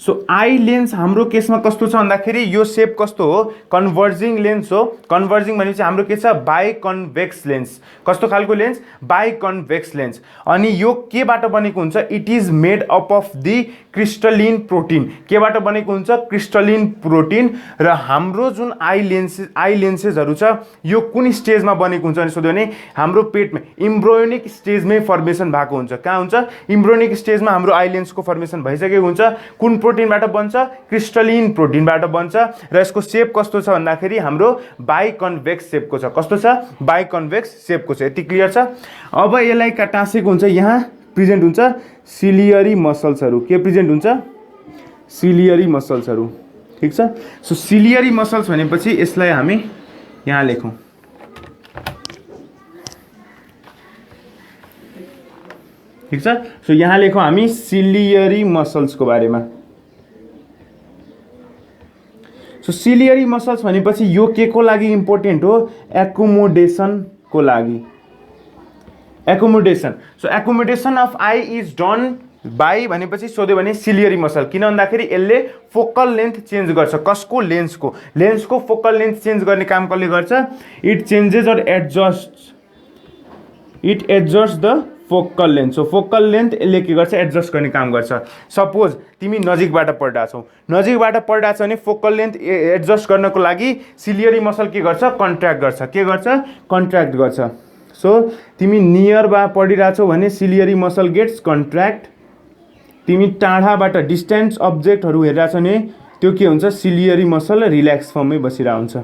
सो आई लेन्स हाम्रो केसमा कस्तो छ भन्दाखेरि यो सेप कस्तो हो, कन्भर्जिङ लेन्स हो। कन्भर्जिङ भनेपछि हाम्रो के छ, बाई कन्भेक्स लेन्स। कस्तो खालको लेन्स, बाई कन्भेक्स लेन्स। अनि यो केबाट बनेको हुन्छ, it is made up of the crystalline protein. केबाट बनेको हुन्छ, क्रिस्टलिन प्रोटिन। र हाम्रो जुन आई लेन्सेसहरू छ यो कुन स्टेजमा बनेको हुन्छ भने सोध्यो भने हाम्रो पेटमा इम्ब्रोयोनिक स्टेजमै फर्मेसन भएको हुन्छ। कहाँ हुन्छ, इम्ब्रोयोनिक स्टेजमा हाम्रो आई लेन्सको फर्मेसन भइसकेको हुन्छ। कुन प्रोटिनबाट बन्छ, क्रिस्टलिन प्रोटिनबाट बन्छ। र यसको सेप कस्तो छ भन्दाखेरि हाम्रो बाई कन्भेक्स सेपको छ। कस्तो छ, बाई कन्भेक्स सेपको छ। यति क्लियर छ। अब यसलाई टाँसेको हुन्छ, यहाँ प्रेजेन्ट हुन्छ सिलियरी मसल्सहरू। के प्रेजेन्ट हुन्छ, सिलियरी मसल्सहरू। ठिक छ। सो सिलियरी मसल्स भनेपछि यसलाई हामी यहाँ लेखौँ, ठिक छ। सो यहाँ लेखौँ हामी सिलियरी मसल्सको बारेमा। सो सिलियरी मसल्स भनेपछि यो के को लागि इम्पोर्टेन्ट हो, एकोमोडेसनको लागि। Accommodation. So accommodation of I is done by भनेपछि सोध्यो भने सिलियरी मसल। किन भन्दाखेरि यसले फोकल लेन्थ चेन्ज गर्छ। कसको, लेन्सको। लेन्सको फोकल लेन्थ चेन्ज गर्ने काम कसले गर्छ, it changes or it adjust the focal length. So focal length यसले के गर्छ, एडजस्ट गर्ने काम गर्छ। सपोज तिमी नजिकबाट पढिरहेको छौ, नजिकबाट पढिरहेको छ भने फोकल लेन्थ एडजस्ट गर्नको लागि सिलियरी मसल के गर्छ, कन्ट्र्याक्ट गर्छ। के गर्छ, कन्ट्र्याक्ट गर्छ। सो तिमी नियरमा पढिरहेछौ भने सिलियरी मसल गेट्स कन्ट्र्याक्ट। तिमी टाढाबाट डिस्टेन्स अब्जेक्टहरू हेरिरहेछौ भने त्यो के हुन्छ, सिलियरी मसल रिल्याक्स फर्ममै बसिरहेको हुन्छ।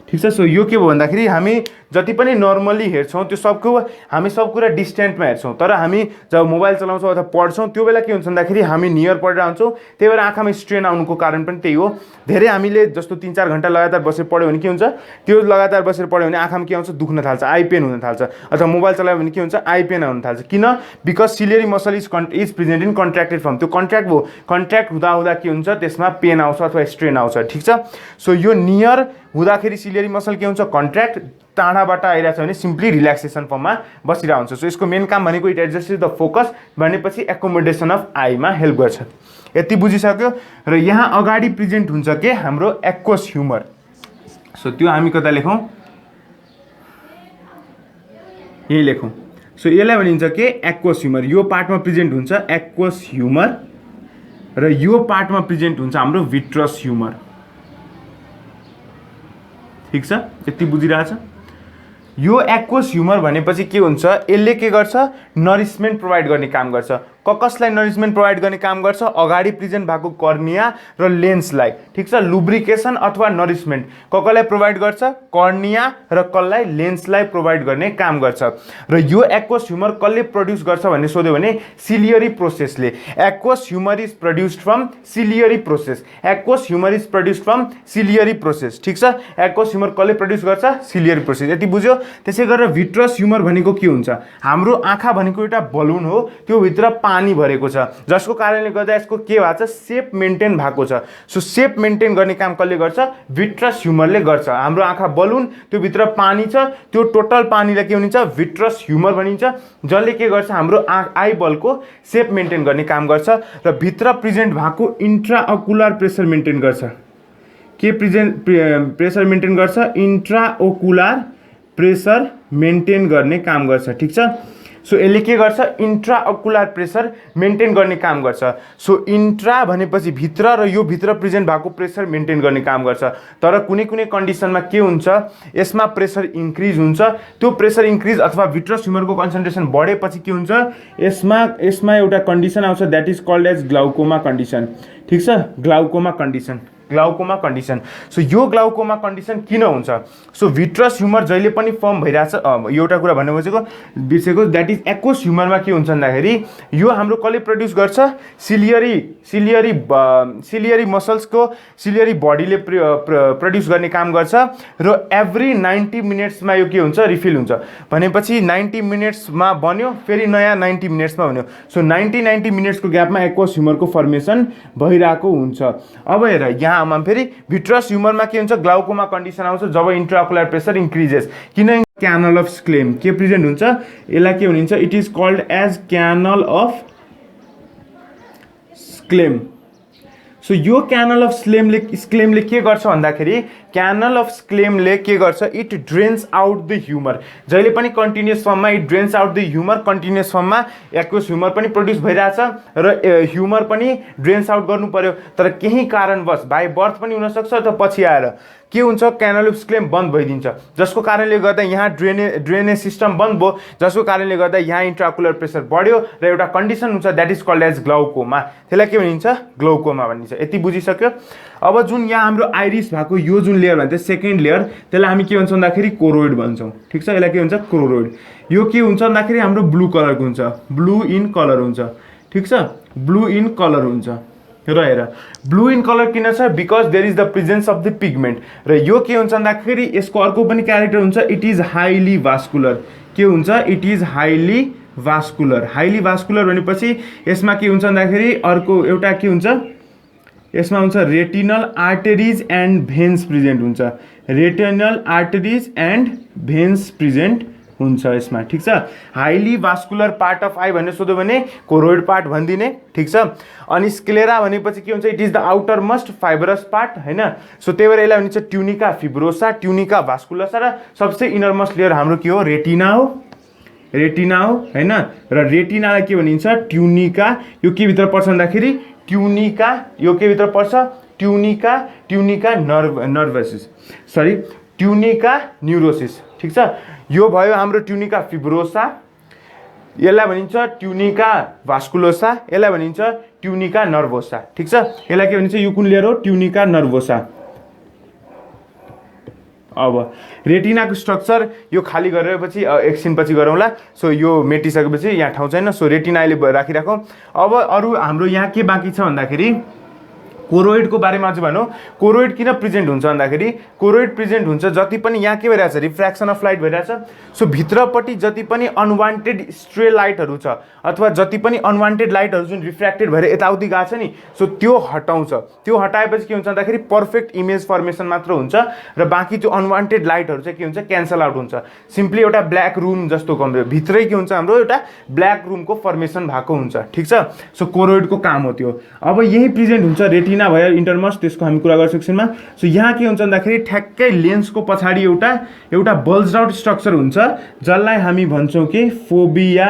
ठिक छ। सो यो के भयो भन्दाखेरि हामी जति पनि नर्मली हेर्छौँ त्यो सबको हामी सब कुरा डिस्टेन्टमा हेर्छौँ। तर हामी जब मोबाइल चलाउँछौँ अथवा पढ्छौँ त्यो बेला के हुन्छ भन्दाखेरि हामी नियर पढिरहेको हुन्छौँ। त्यही भएर आँखामा स्ट्रेन आउनुको कारण पनि त्यही हो। धेरै हामीले जस्तो 3-4 घन्टा लगातार बसेर पढ्यो भने के हुन्छ, त्यो लगातार बसेर पढ्यो भने आँखामा के आउँछ, दुख्न थाल्छ, आई पेन हुन थाल्छ। अथवा मोबाइल चलायो भने के हुन्छ, आई पेन हुन थाल्छ। किन, because ciliary muscle is present in contracted form. त्यो कन्ट्र्याक्ट भयो, कन्ट्र्याक्ट हुँदा के हुन्छ, त्यसमा पेन आउँछ अथवा स्ट्रेन आउँछ। ठिक छ। सो यो नियर हुँदाखेरि सिलियरी मसल के हुन्छ, कन्ट्र्याक्ट। टाढाबाट आइरहेको छ भने सिम्पली रिल्याक्सेसन फर्ममा बसिरहेको हुन्छ। सो यसको मेन काम भनेको इट एडजस्ट द फोकस भनेपछि एकोमोडेसन अफ आईमा हेल्प गर्छ। यति बुझिसक्यो। र यहाँ अगाडि प्रेजेन्ट हुन्छ के हाम्रो एक्वस ह्युमर। सो त्यो हामी कता लेखौँ, यही लेखौँ। सो यसलाई भनिन्छ के, एक्वस ह्युमर। यो पार्टमा प्रेजेन्ट हुन्छ एक्वस ह्युमर र यो पार्टमा प्रेजेन्ट हुन्छ हाम्रो भिट्रस ह्युमर। ठिक छ। यति बुझिरहेछ। यो एक्वस ह्युमर भनेपछि के हुन्छ, यसले के गर्छ, नरिसमेन्ट प्रोभाइड गर्ने काम गर्छ। कसलाई नरिशमेन्ट प्रोभाइड गर्ने काम गर्छ, अगाडि प्रेजेन्ट भएको कर्निया र लेन्सलाई, ठिक छ। लुब्रिकेसन अथवा नरिशमेन्ट कसलाई प्रोभाइड गर्छ, कर्निया र कसलाई, लेन्सलाई प्रोभाइड गर्ने काम गर्छ। र यो एक्वस ह्युमर कसले प्रोड्युस गर्छ भन्ने सोध्यो भने सिलियरी प्रोसेसले। Aqueous humour is produced from ciliary process. Aqueous humour is produced from ciliary process, ठिक छ। एक्वस ह्युमर कसले प्रोड्युस गर्छ, सिलियरी प्रोसेस, यति बुझ्यो। त्यसै गरेर भिट्रस ह्युमर भनेको के हुन्छ, हाम्रो आँखा भनेको एउटा बलुन हो, त्यो भित्र पानी भरेको छ, जसको कारणले गर्दा यसको के भएको छ, सेप मेन्टेन भएको छ। सो सेप मेन्टेन गर्ने काम कसले गर्छ, भिट्रस ह्युमरले गर्छ। हाम्रो आँखा बलुन, त्यो भित्र पानी छ, त्यो टोटल पानीलाई के भनिन्छ, भिट्रस ह्युमर भनिन्छ, जसले के गर्छ, हाम्रो आइबलको सेप मेन्टेन गर्ने काम गर्छ। र भित्र प्रेजेन्ट भएको इन्ट्राअकुलर प्रेसर मेन्टेन गर्छ। के प्रेसर मेन्टेन गर्छ, इन्ट्राओकुलर प्रेसर मेन्टेन गर्ने काम गर्छ, ठिक छ। सो यसले के गर्छ, इन्ट्राअकुलर प्रेसर मेन्टेन गर्ने काम गर्छ। सो इन्ट्रा भनेपछि भित्र र यो भित्र प्रेजेन्ट भएको प्रेसर मेन्टेन गर्ने काम गर्छ। तर कुनै कुनै कन्डिसनमा के हुन्छ, यसमा प्रेसर इन्क्रिज हुन्छ, त्यो प्रेसर इन्क्रिज अथवा भिट्रस ह्युमरको कन्सन्ट्रेसन बढेपछि के हुन्छ, यसमा एउटा कन्डिसन आउँछ, that is called as glaucoma condition, ठिक छ। Glaucoma condition, glaucoma condition. So यो ग्लाउकोमा कन्डिसन किन हुन्छ, सो भिट्रस ह्युमर जहिले पनि फर्म भइरहेछ, एउटा कुरा भन्नु खोजेको बिर्सेको, द्याट इज एक्वस ह्युमरमा के हुन्छ भन्दाखेरि यो हाम्रो कसले प्रड्युस गर्छ, सिलियरी मसल्सको सिलियरी बडीले प्रड्युस गर्ने काम गर्छ। र एभ्री 90 मिनट्समा यो के हुन्छ, रिफिल हुन्छ। भनेपछि 90 मिनट्समा बन्यो, फेरि नयाँ 90 मिनट्समा बन्यो। सो 90 मिनट्सको ग्यापमा एक्वस ह्युमरको फर्मेसन भइरहेको हुन्छ। अब हेर यहाँ फेरि भिट्रस ह्युमरमा के हुन्छ, ग्लाउकोमा कन्डिसन आउँछ जब इन्ट्राअकुलर प्रेसर इन्क्रिजेस। किन, क्यानल अफ स्क्लेम के प्रेजेन्ट हुन्छ, यसलाई के भनिन्छ, it is called as canal of Schlemm. So यो क्यानल अफ स्क्लेमले के गर्छ भन्दाखेरि, क्यानल अफ स्क्लेमले के गर्छ, it drains out the humour. जहिले पनि कन्टिन्युअस फर्ममा it drains out the humour, continuous फर्ममा एक्वस ह्युमर पनि प्रड्युस भइरहेछ र ह्युमर पनि ड्रेन्स आउट गर्नु पर्यो। तर केही कारणवश बाई बर्थ पनि हुनसक्छ अथवा पछि आएर के हुन्छ, क्यानल अफ स्क्लेम बन्द भइदिन्छ, जसको कारणले गर्दा यहाँ ड्रेनेज सिस्टम बन्द भयो, जसको कारणले गर्दा यहाँ इन्ट्राअकुलर प्रेसर बढ्यो र एउटा कन्डिसन हुन्छ, that is called as glaucoma. त्यसलाई के भनिन्छ, ग्लाउकोमा भनिन्छ। यति बुझिसक्यो। अब जुन यहाँ हाम्रो आइरिस भएको यो जुन लेयर भन्छ सेकेन्ड लेयर, त्यसलाई हामी के भन्छौँ भन्दाखेरि कोरोइड भन्छौँ, ठिक छ। यसलाई के भन्छ, कोरोइड। यो के हुन्छ भन्दाखेरि हाम्रो ब्लू कलरको हुन्छ, ब्लू इन कलर हुन्छ, ठिक छ, ब्लू इन कलर हुन्छ। र हेर ब्लू इन कलर किन छ, because there is the presence of the pigment. र यो के हुन्छ भन्दाखेरि यसको अर्को पनि क्यारेक्टर हुन्छ, इट इज हाइली भास्कुलर। के हुन्छ, it is highly vascular. Highly vascular भनेपछि यसमा के हुन्छ भन्दाखेरि अर्को एउटा के हुन्छ, यसमा हुन्छ रेटिनल आर्टेरिज एन्ड भेन्स प्रेजेन्ट हुन्छ, रेटिनल आर्टेरिज एन्ड भेन्स प्रेजेन्ट हुन्छ यसमा, ठिक छ। Highly vascular part of I भनेर सोध्यो भने कोरोइड पार्ट भनिदिने, ठिक छ। अनि स्क्लेरा भनेपछि के हुन्छ, it is the outer most fibrous part, होइन। सो त्यही भएर यसलाई भनिन्छ ट्युनिका फिब्रोसा, ट्युनिका भास्कुलसा। र सबसे इनरमोस्ट लेयर हाम्रो के हो, रेटिना हो, रेटिना हो, होइन। र रेटिनालाई के भनिन्छ, ट्युनिका। यो के भित्र पर्छ भन्दाखेरि ट्युनिका, यो के भित्र पर्छ, ट्युनिका नर्भसिस, सरी ट्युनिका न्युरोसिस, ठिक छ। यो भयो हाम्रो ट्युनिका फिब्रोसा, यसलाई भनिन्छ ट्युनिका भास्कुलोसा, यसलाई भनिन्छ ट्युनिका नर्भोसा, ठिक छ। यसलाई के भनिन्छ, यो कुन लेयर हो, ट्युनिका नर्भोसा। अब रेटिनाको स्ट्रक्चर यो खाली गरेपछि एकछिन पछि गरौँला। सो यो मेटिसकेपछि यहाँ ठाउँ छैन, सो रेटिना अहिले राखिराखौँ। अब अरू हाम्रो यहाँ के बाँकी छ भन्दाखेरि कोरोइडको बारेमा चाहिँ भनौँ। कोरोइड किन प्रेजेन्ट हुन्छ भन्दाखेरि, कोरोइड प्रेजेन्ट हुन्छ जति पनि यहाँ के भइरहेछ, रिफ्र्याक्सन अफ लाइट भइरहेछ। सो भित्रपट्टि जति पनि अनवान्टेड स्ट्रे लाइटहरू छ अथवा जति पनि अनवान्टेड लाइटहरू जुन रिफ्र्याक्टेड भएर यताउति गएको छ नि, सो त्यो हटाउँछ। त्यो हटाएपछि के हुन्छ भन्दाखेरि पर्फेक्ट इमेज फर्मेसन मात्र हुन्छ र बाँकी त्यो अनवान्टेड लाइटहरू चाहिँ के हुन्छ, क्यान्सल आउट हुन्छ। सिम्पली एउटा ब्ल्याक रुम जस्तो कम भित्रै के हुन्छ, हाम्रो एउटा ब्ल्याक रुमको फर्मेसन भएको हुन्छ, ठिक छ। सो कोरोइडको काम हो त्यो। अब यही प्रेजेन्ट हुन्छ रेटिना भयो इन्टरमस्ट, त्यसको हामी कुरा गर्छौँ सेक्सनमा। सो यहाँ के हुन्छ भन्दाखेरि ठ्याक्कै लेन्सको पछाडि एउटा बल्ज आउट स्ट्रक्चर हुन्छ, जसलाई हामी भन्छौँ कि फोबिया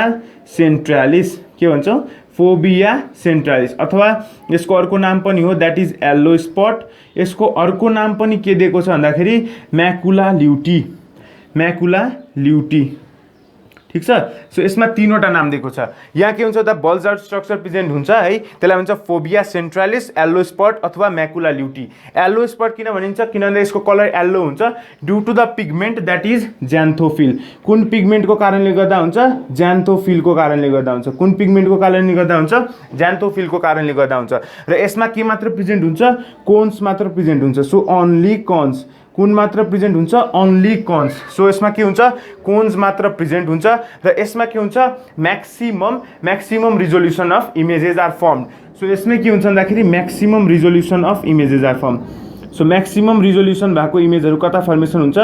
सेन्ट्रालिस। के भन्छौँ, फोबिया सेन्ट्रालिस। अथवा यसको अर्को नाम पनि हो, द्याट इज येल्लो स्पट। यसको अर्को नाम पनि के दिएको छ भन्दाखेरि म्याकुला ल्युटी, म्याकुला ल्युटी, ठीक छ। सो यसमा तीनवटा नाम दिएको छ। यहाँ के हुन्छ त बल्जार्ड स्ट्रक्चर प्रेजेन्ट हुन्छ है, त्यसलाई भन्छ फोबिया सेन्ट्रालिस, येल्लो स्पट अथवा म्याकुला ल्युटी। येल्लो स्पट किन भनिन्छ, किनभने यसको कलर येल्लो हुन्छ due to the pigment that is xanthophyll. कुन पिगमेन्टको कारणले गर्दा हुन्छ, ज्यान्थोफिलको कारणले गर्दा हुन्छ। कुन पिगमेन्टको कारणले गर्दा हुन्छ, ज्यान्थोफिलको कारणले गर्दा हुन्छ। र यसमा के मात्र प्रेजेन्ट हुन्छ, कोन्स मात्र प्रेजेन्ट हुन्छ। सो ओन्ली कोन्स, कुन मात्र प्रेजेन्ट हुन्छ, ओन्ली कोन्स। सो यसमा के हुन्छ, कोन्स मात्र प्रेजेन्ट हुन्छ। र यसमा के हुन्छ, maximum resolution of images are formed. So यसमा के हुन्छ भन्दाखेरि maximum resolution of images are form. So maximum resolution भएको इमेजहरू कता फर्मेसन हुन्छ,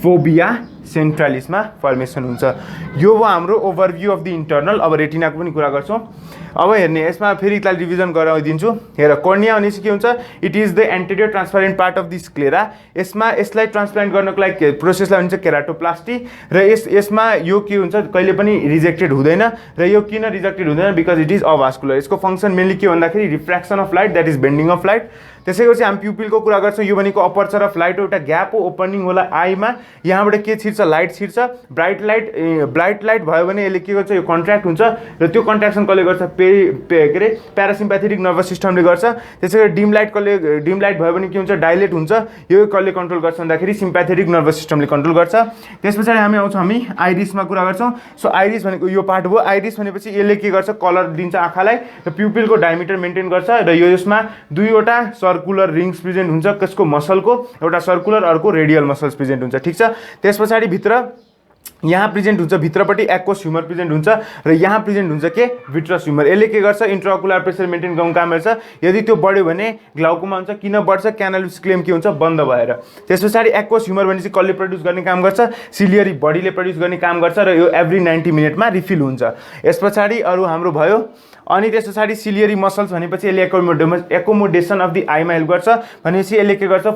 फोबिया सेन्ट्रालिसमा फर्मेसन हुन्छ। यो हो हाम्रो ओभरभ्यू अफ द इन्टर्नल। अब रेटिनाको पनि कुरा गर्छौँ। अब हेर्ने, यसमा फेरि एकताल रिभिजन गराइदिन्छु। हेर, कर्निया भनेपछि के हुन्छ, it is the interior transparent part of the sclera. यसलाई ट्रान्सप्लान्ट गर्नको लागि प्रोसेसलाई भनिन्छ केराटोप्लास्टी। र यसमा यो के हुन्छ, कहिले पनि रिजेक्टेड हुँदैन। र यो किन रिजेक्टेड हुँदैन, बिकज इट इज अभास्कुलर। यसको फङ्सन मेनली के भन्दाखेरि refraction of light, that is bending of light. त्यसैपछि हामी प्युपिलको कुरा गर्छौँ। यो भनेको अपर्चर अफ लाइट, एउटा ग्याप हो, ओपनिङ होला आईमा। यहाँबाट के छिर्छ, लाइट छिर्छ। ब्राइट लाइट भयो भने यसले के गर्छ, यो कन्ट्र्याक्ट हुन्छ। र त्यो कन्ट्र्याक्सन कसले गर्छ, के अरे प्यारासिम्प्याथेटिक नर्भस सिस्टमले गर्छ। त्यसै गरी डिम लाइट भयो भने के हुन्छ, डाइलेट हुन्छ। यो कसले कन्ट्रोल गर्छ भन्दाखेरि सिम्प्याथेटिक नर्भस सिस्टमले कन्ट्रोल गर्छ। त्यस पछाडि हामी आइरिसमा कुरा गर्छौँ। सो आइरिस भनेको यो पार्ट हो। आइरिस भनेपछि यसले के गर्छ, कलर दिन्छ आँखालाई। र प्युपिलको डायमिटर मेन्टेन गर्छ। र यसमा दुईवटा सर्कुलर रिङ्स प्रेजेन्ट हुन्छ। कसको, मसलको, एउटा सर्कुलर, अर्को रेडियल मसल्स प्रेजेन्ट हुन्छ। ठिक छ। त्यस पछाडि भित्र यहाँ प्रेजेन्ट हुन्छ, भित्रपट्टि एक्वस ह्युमर प्रेजेन्ट हुन्छ। र यहाँ प्रेजेन्ट हुन्छ के, भिट्रस ह्युमर। यसले के गर्छ, इन्ट्राओकुलर प्रेसर मेन्टेन गर्नु काम गर्छ। यदि त्यो बढ्यो भने ग्लाउकोमा हुन्छ। किन बढ्छ, क्यानालिस क्लेम के हुन्छ, बन्द भएर। त्यस पछाडि एक्वस ह्युमर भनेपछि कसले प्रड्युस गर्ने काम गर्छ, सिलियरी बडीले प्रड्युस गर्ने काम गर्छ। र यो एभ्री 90 मिनटमा रिफिल हुन्छ। यस पछाडि अरू हाम्रो भयो। अनि त्यस पछाडि सिलियरी मसल्स भनेपछि यसले accommodation of the Aima help गर्छ। भनेपछि यसले के गर्छ,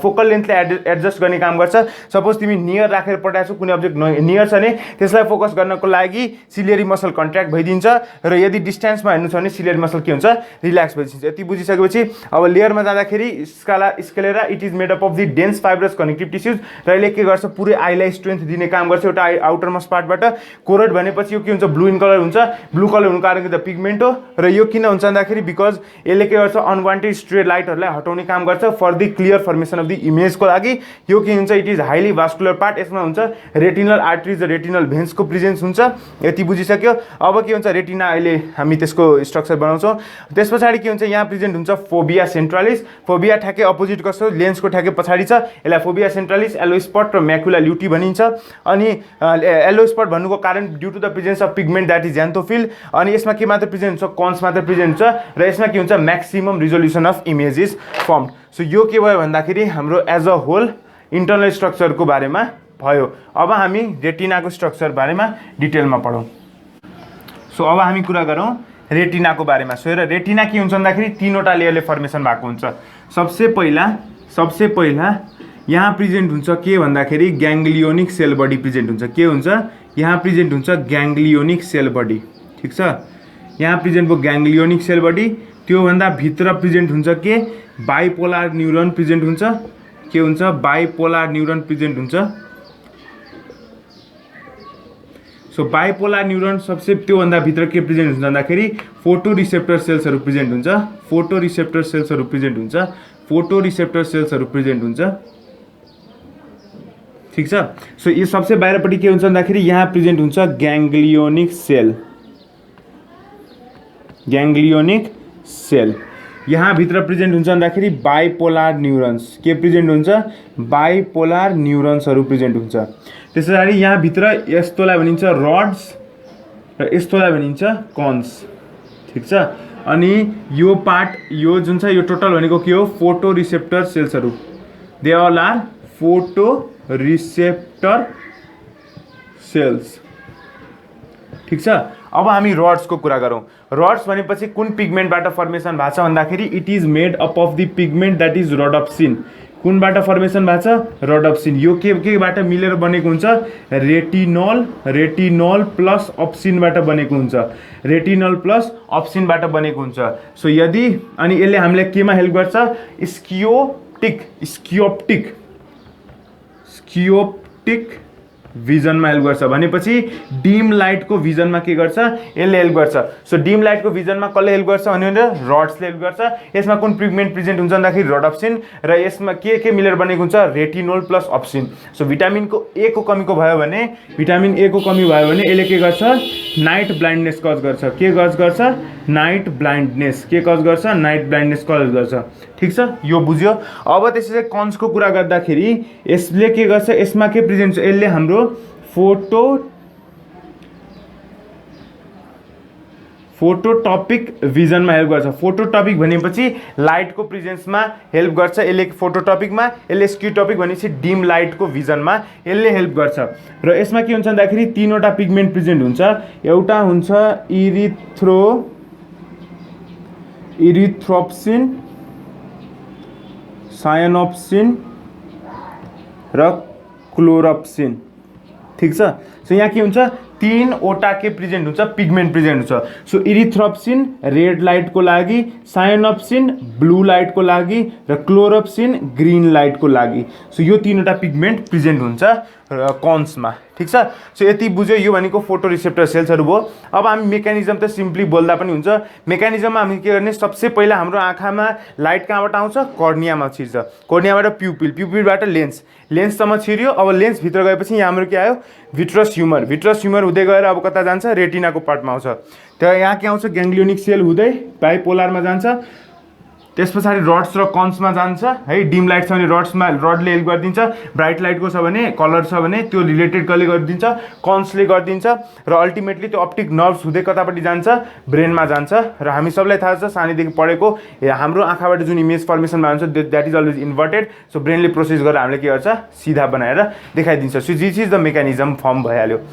फोकल लेन्थले एडजस्ट गर्ने काम गर्छ। सपोज तिमी नियर राखेर पठाएको छौ, कुनै अब्जेक्ट नियर छ भने त्यसलाई फोकस गर्नको लागि सिलियरी मसल कन्ट्र्याक्ट भइदिन्छ। र यदि डिस्टेन्समा हेर्नु छ भने सिलियरी मसल के हुन्छ, रिल्याक्स भइदिन्छ। यति बुझिसकेपछि अब लेयरमा जाँदाखेरि sclera it is made up of the dense fibrous connective tissues. र यसले के गर्छ, पुरै आईलाई स्ट्रेन्थ दिने काम गर्छ एउटा आउटर मोस्ट पार्टबाट। कोरोड भनेपछि यो के हुन्छ, ब्लू इन कलर हुन्छ। ब्लू कलर हुनुको कारण द पिगमेन्ट हो। र यो किन हुन्छ भन्दाखेरि बिकज यसले के गर्छ, अनवान्टेड स्ट्रे लाइटहरूलाई हटाउने काम गर्छ for the clear formation of the इमेजको लागि। यो के हुन्छ, it is highly vascular part. यसमा हुन्छ रेटिनल आर्टरिज र रेटिनल भेन्सको प्रेजेन्स हुन्छ। यति बुझिसक्यो। अब के हुन्छ, रेटिना अहिले हामी त्यसको स्ट्रक्चर बनाउँछौँ। त्यस पछाडि के हुन्छ, यहाँ प्रेजेन्ट हुन्छ फोबिया सेन्ट्रालिस। फोबिया ठ्याक्कै अपोजिट कस्तो, लेन्सको ठ्याक्कै पछाडि छ। यसलाई फोबिया सेन्ट्रालिस, येल्लो स्पट र म्याकुला ल्युटी भनिन्छ। अनि येल्लो स्पट भन्नुको कारण due to the presence of pigment that is xanthophyll. अनि यसमा के मात्र प्रेजेन्ट हुन्छ, कन्स मात्र प्रेजेन्ट हुन्छ। र यसमा के हुन्छ, maximum resolution of image is firmed. So यो के भयो भन्दाखेरि हाम्रो एज अ होल इन्टरनल स्ट्रक्चरको बारेमा भयो। अब हामी रेटिनाको स्ट्रक्चर बारेमा डिटेलमा पढौँ। सो अब हामी कुरा गरौँ रेटिनाको बारेमा। सो हेर, रेटिना के हुन्छ भन्दाखेरि तीनवटा लेयरले फर्मेसन भएको हुन्छ। सबसे पहिला यहाँ प्रेजेन्ट हुन्छ के भन्दाखेरि ग्याङ्ग्लियोनिक सेल बडी प्रेजेन्ट हुन्छ। के हुन्छ, यहाँ प्रेजेन्ट हुन्छ ग्याङ्ग्लियोनिक सेल बडी। ठिक छ। यहाँ प्रेजेन्ट भयो ग्याङ्ग्लियोनिक सेल बडी। त्योभन्दा भित्र प्रेजेन्ट हुन्छ के, बाइपोलार न्युरोन प्रेजेन्ट हुन्छ। के हुन्छ, बाइपोलार न्युरोन प्रेजेन्ट हुन्छ। सो बाइपोलार न्युरोन सबसे त्योभन्दा भित्र के प्रेजेन्ट हुन्छ भन्दाखेरि फोटो रिसेप्टर सेल्सहरू प्रेजेन्ट हुन्छ। फोटो रिसेप्टर सेल्सहरू प्रेजेन्ट हुन्छ। ठिक छ। सो यो सबसे बाहिरपट्टि के हुन्छ भन्दाखेरि यहाँ प्रेजेन्ट हुन्छ ग्याङ्ग्लियोनिक सेल। यहाँ भित्र प्रेजेन्ट हुन्छ भन्दाखेरि बाइपोलार न्युरोन्स। के प्रेजेन्ट हुन्छ, बाइपोलार न्युरोन्सहरू प्रेजेन्ट हुन्छ। त्यस पछाडि यहाँ भित्र यस्तोलाई भनिन्छ रड्स र यस्तोलाई भनिन्छ कन्स। ठिक छ। अनि यो पार्ट, यो जुन छ, यो टोटल भनेको के हो, फोटो रिसेप्टर सेल्सहरू। They all are photoreceptor cells. ठिक छ। अब हामी रड्सको कुरा गरौँ। रड्स भनेपछि कुन पिगमेन्टबाट फर्मेसन भएको छ भन्दाखेरि it is made up of the pigment that is rhodopsin. कुनबाट फर्मेसन भएको छ, रोडोप्सिन। यो केबाट मिलेर बनेको हुन्छ, रेटिनल प्लस अप्सिनबाट बनेको हुन्छ। रेटिनल प्लस अप्सिनबाट बनेको हुन्छ। सो यदि अनि यसले हामीलाई केमा हेल्प गर्छ, स्कियोप्टिक भिजनमा हेल्प गर्छ भनेपछि डिम लाइटको भिजनमा के गर्छ यसले हेल्प गर्छ सो डिम लाइटको भिजनमा कसले हेल्प गर्छ भने रड्सले हेल्प गर्छ यसमा कुन पिगमेन्ट प्रेजेन्ट हुन्छ भन्दाखेरि रोडोप्सिन र यसमा के मिलेर बनेको हुन्छ रेटिनोल प्लस अप्सिन सो भिटामिनको ए को कमीको भयो भने भिटामिन ए को कमी भयो भने यसले के गर्छ नाइट ब्लाइन्डनेस कज गर्छ के कज गर्छ नाइट ब्लाइन्डनेस के कज गर्छ नाइट ब्लाइन्डनेस कज गर्छ ठीक छ यो बुझ्यो अब त्यसैले कन्सको कुरा गर्दाखेरि यसले के गर्छ यसमा के प्रेजेन्ट छ यसले हाम्रो फोटोटपिक भिजनमा हेल्प गर्छ फोटोटपिक भनेपछि लाइटको प्रेजेन्समा हेल्प गर्छ यसले फोटोटपिकमा यसले स्क्युटोपिक भनेपछि डिम लाइटको भिजनमा यसले हेल्प गर्छ र यसमा के हुन्छ भन्दाखेरि तीनवटा पिगमेन्ट प्रेजेन्ट हुन्छ एउटा हुन्छ इरिथ्रोप्सिन सायनोप्सिन र क्लोरोप्सिन ठीक छ सो यहाँ के हुन्छ तीनवटा के प्रेजेन्ट हुन्छ पिगमेन्ट प्रेजेन्ट हुन्छ सो इरिथ्रोप्सिन रेड लाइटको लागि सायनोप्सिन ब्लू लाइटको लागि र क्लोरोप्सिन ग्रीन लाइटको लागि सो यो तीनवटा पिगमेन्ट प्रेजेन्ट हुन्छ कन्समा ठीक छ सो यति बुझ्यो यो भनेको फोटो रिसेप्टर सेल्सहरू भयो अब हामी मेकानिजम त सिम्पली बोल्दा पनि हुन्छ मेकानिजममा हामी के गर्ने सबसे पहिला हाम्रो आँखामा लाइट कहाँबाट आउँछ कर्नियामा छिर्छ कर्नियाबाट प्युपिलबाट लेन्ससम्म छिर्यो अब लेन्सभित्र गएपछि यहाँ हाम्रो के आयो भिट्रस ह्युमर हुँदै गएर अब कता जान्छ रेटिनाको पार्टमा आउँछ त्यहाँ यहाँ के आउँछ ग्याङ्ग्लियोनिक सेल हुँदै बाइपोलरमा जान्छ त्यस पछाडि रड्स र कन्समा जान्छ है डिम लाइट छ भने रडले हेल्प गरिदिन्छ ब्राइट लाइटको छ भने कलर छ भने त्यो रिलेटेड कसले गरिदिन्छ कन्सले गरिदिन्छ र अल्टिमेटली त्यो अप्टिक नर्भ्स हुँदै कतापट्टि जान्छ ब्रेनमा जान्छ र हामी सबलाई थाहा छ सानैदेखि पढेको हाम्रो आँखाबाट जुन इमेज फर्मेसन हुन्छ that is always inverted so ब्रेनले प्रोसेस गरेर हामीले के गर्छ सिधा बनाएर देखाइदिन्छ so this is the mechanism form भइहाल्यो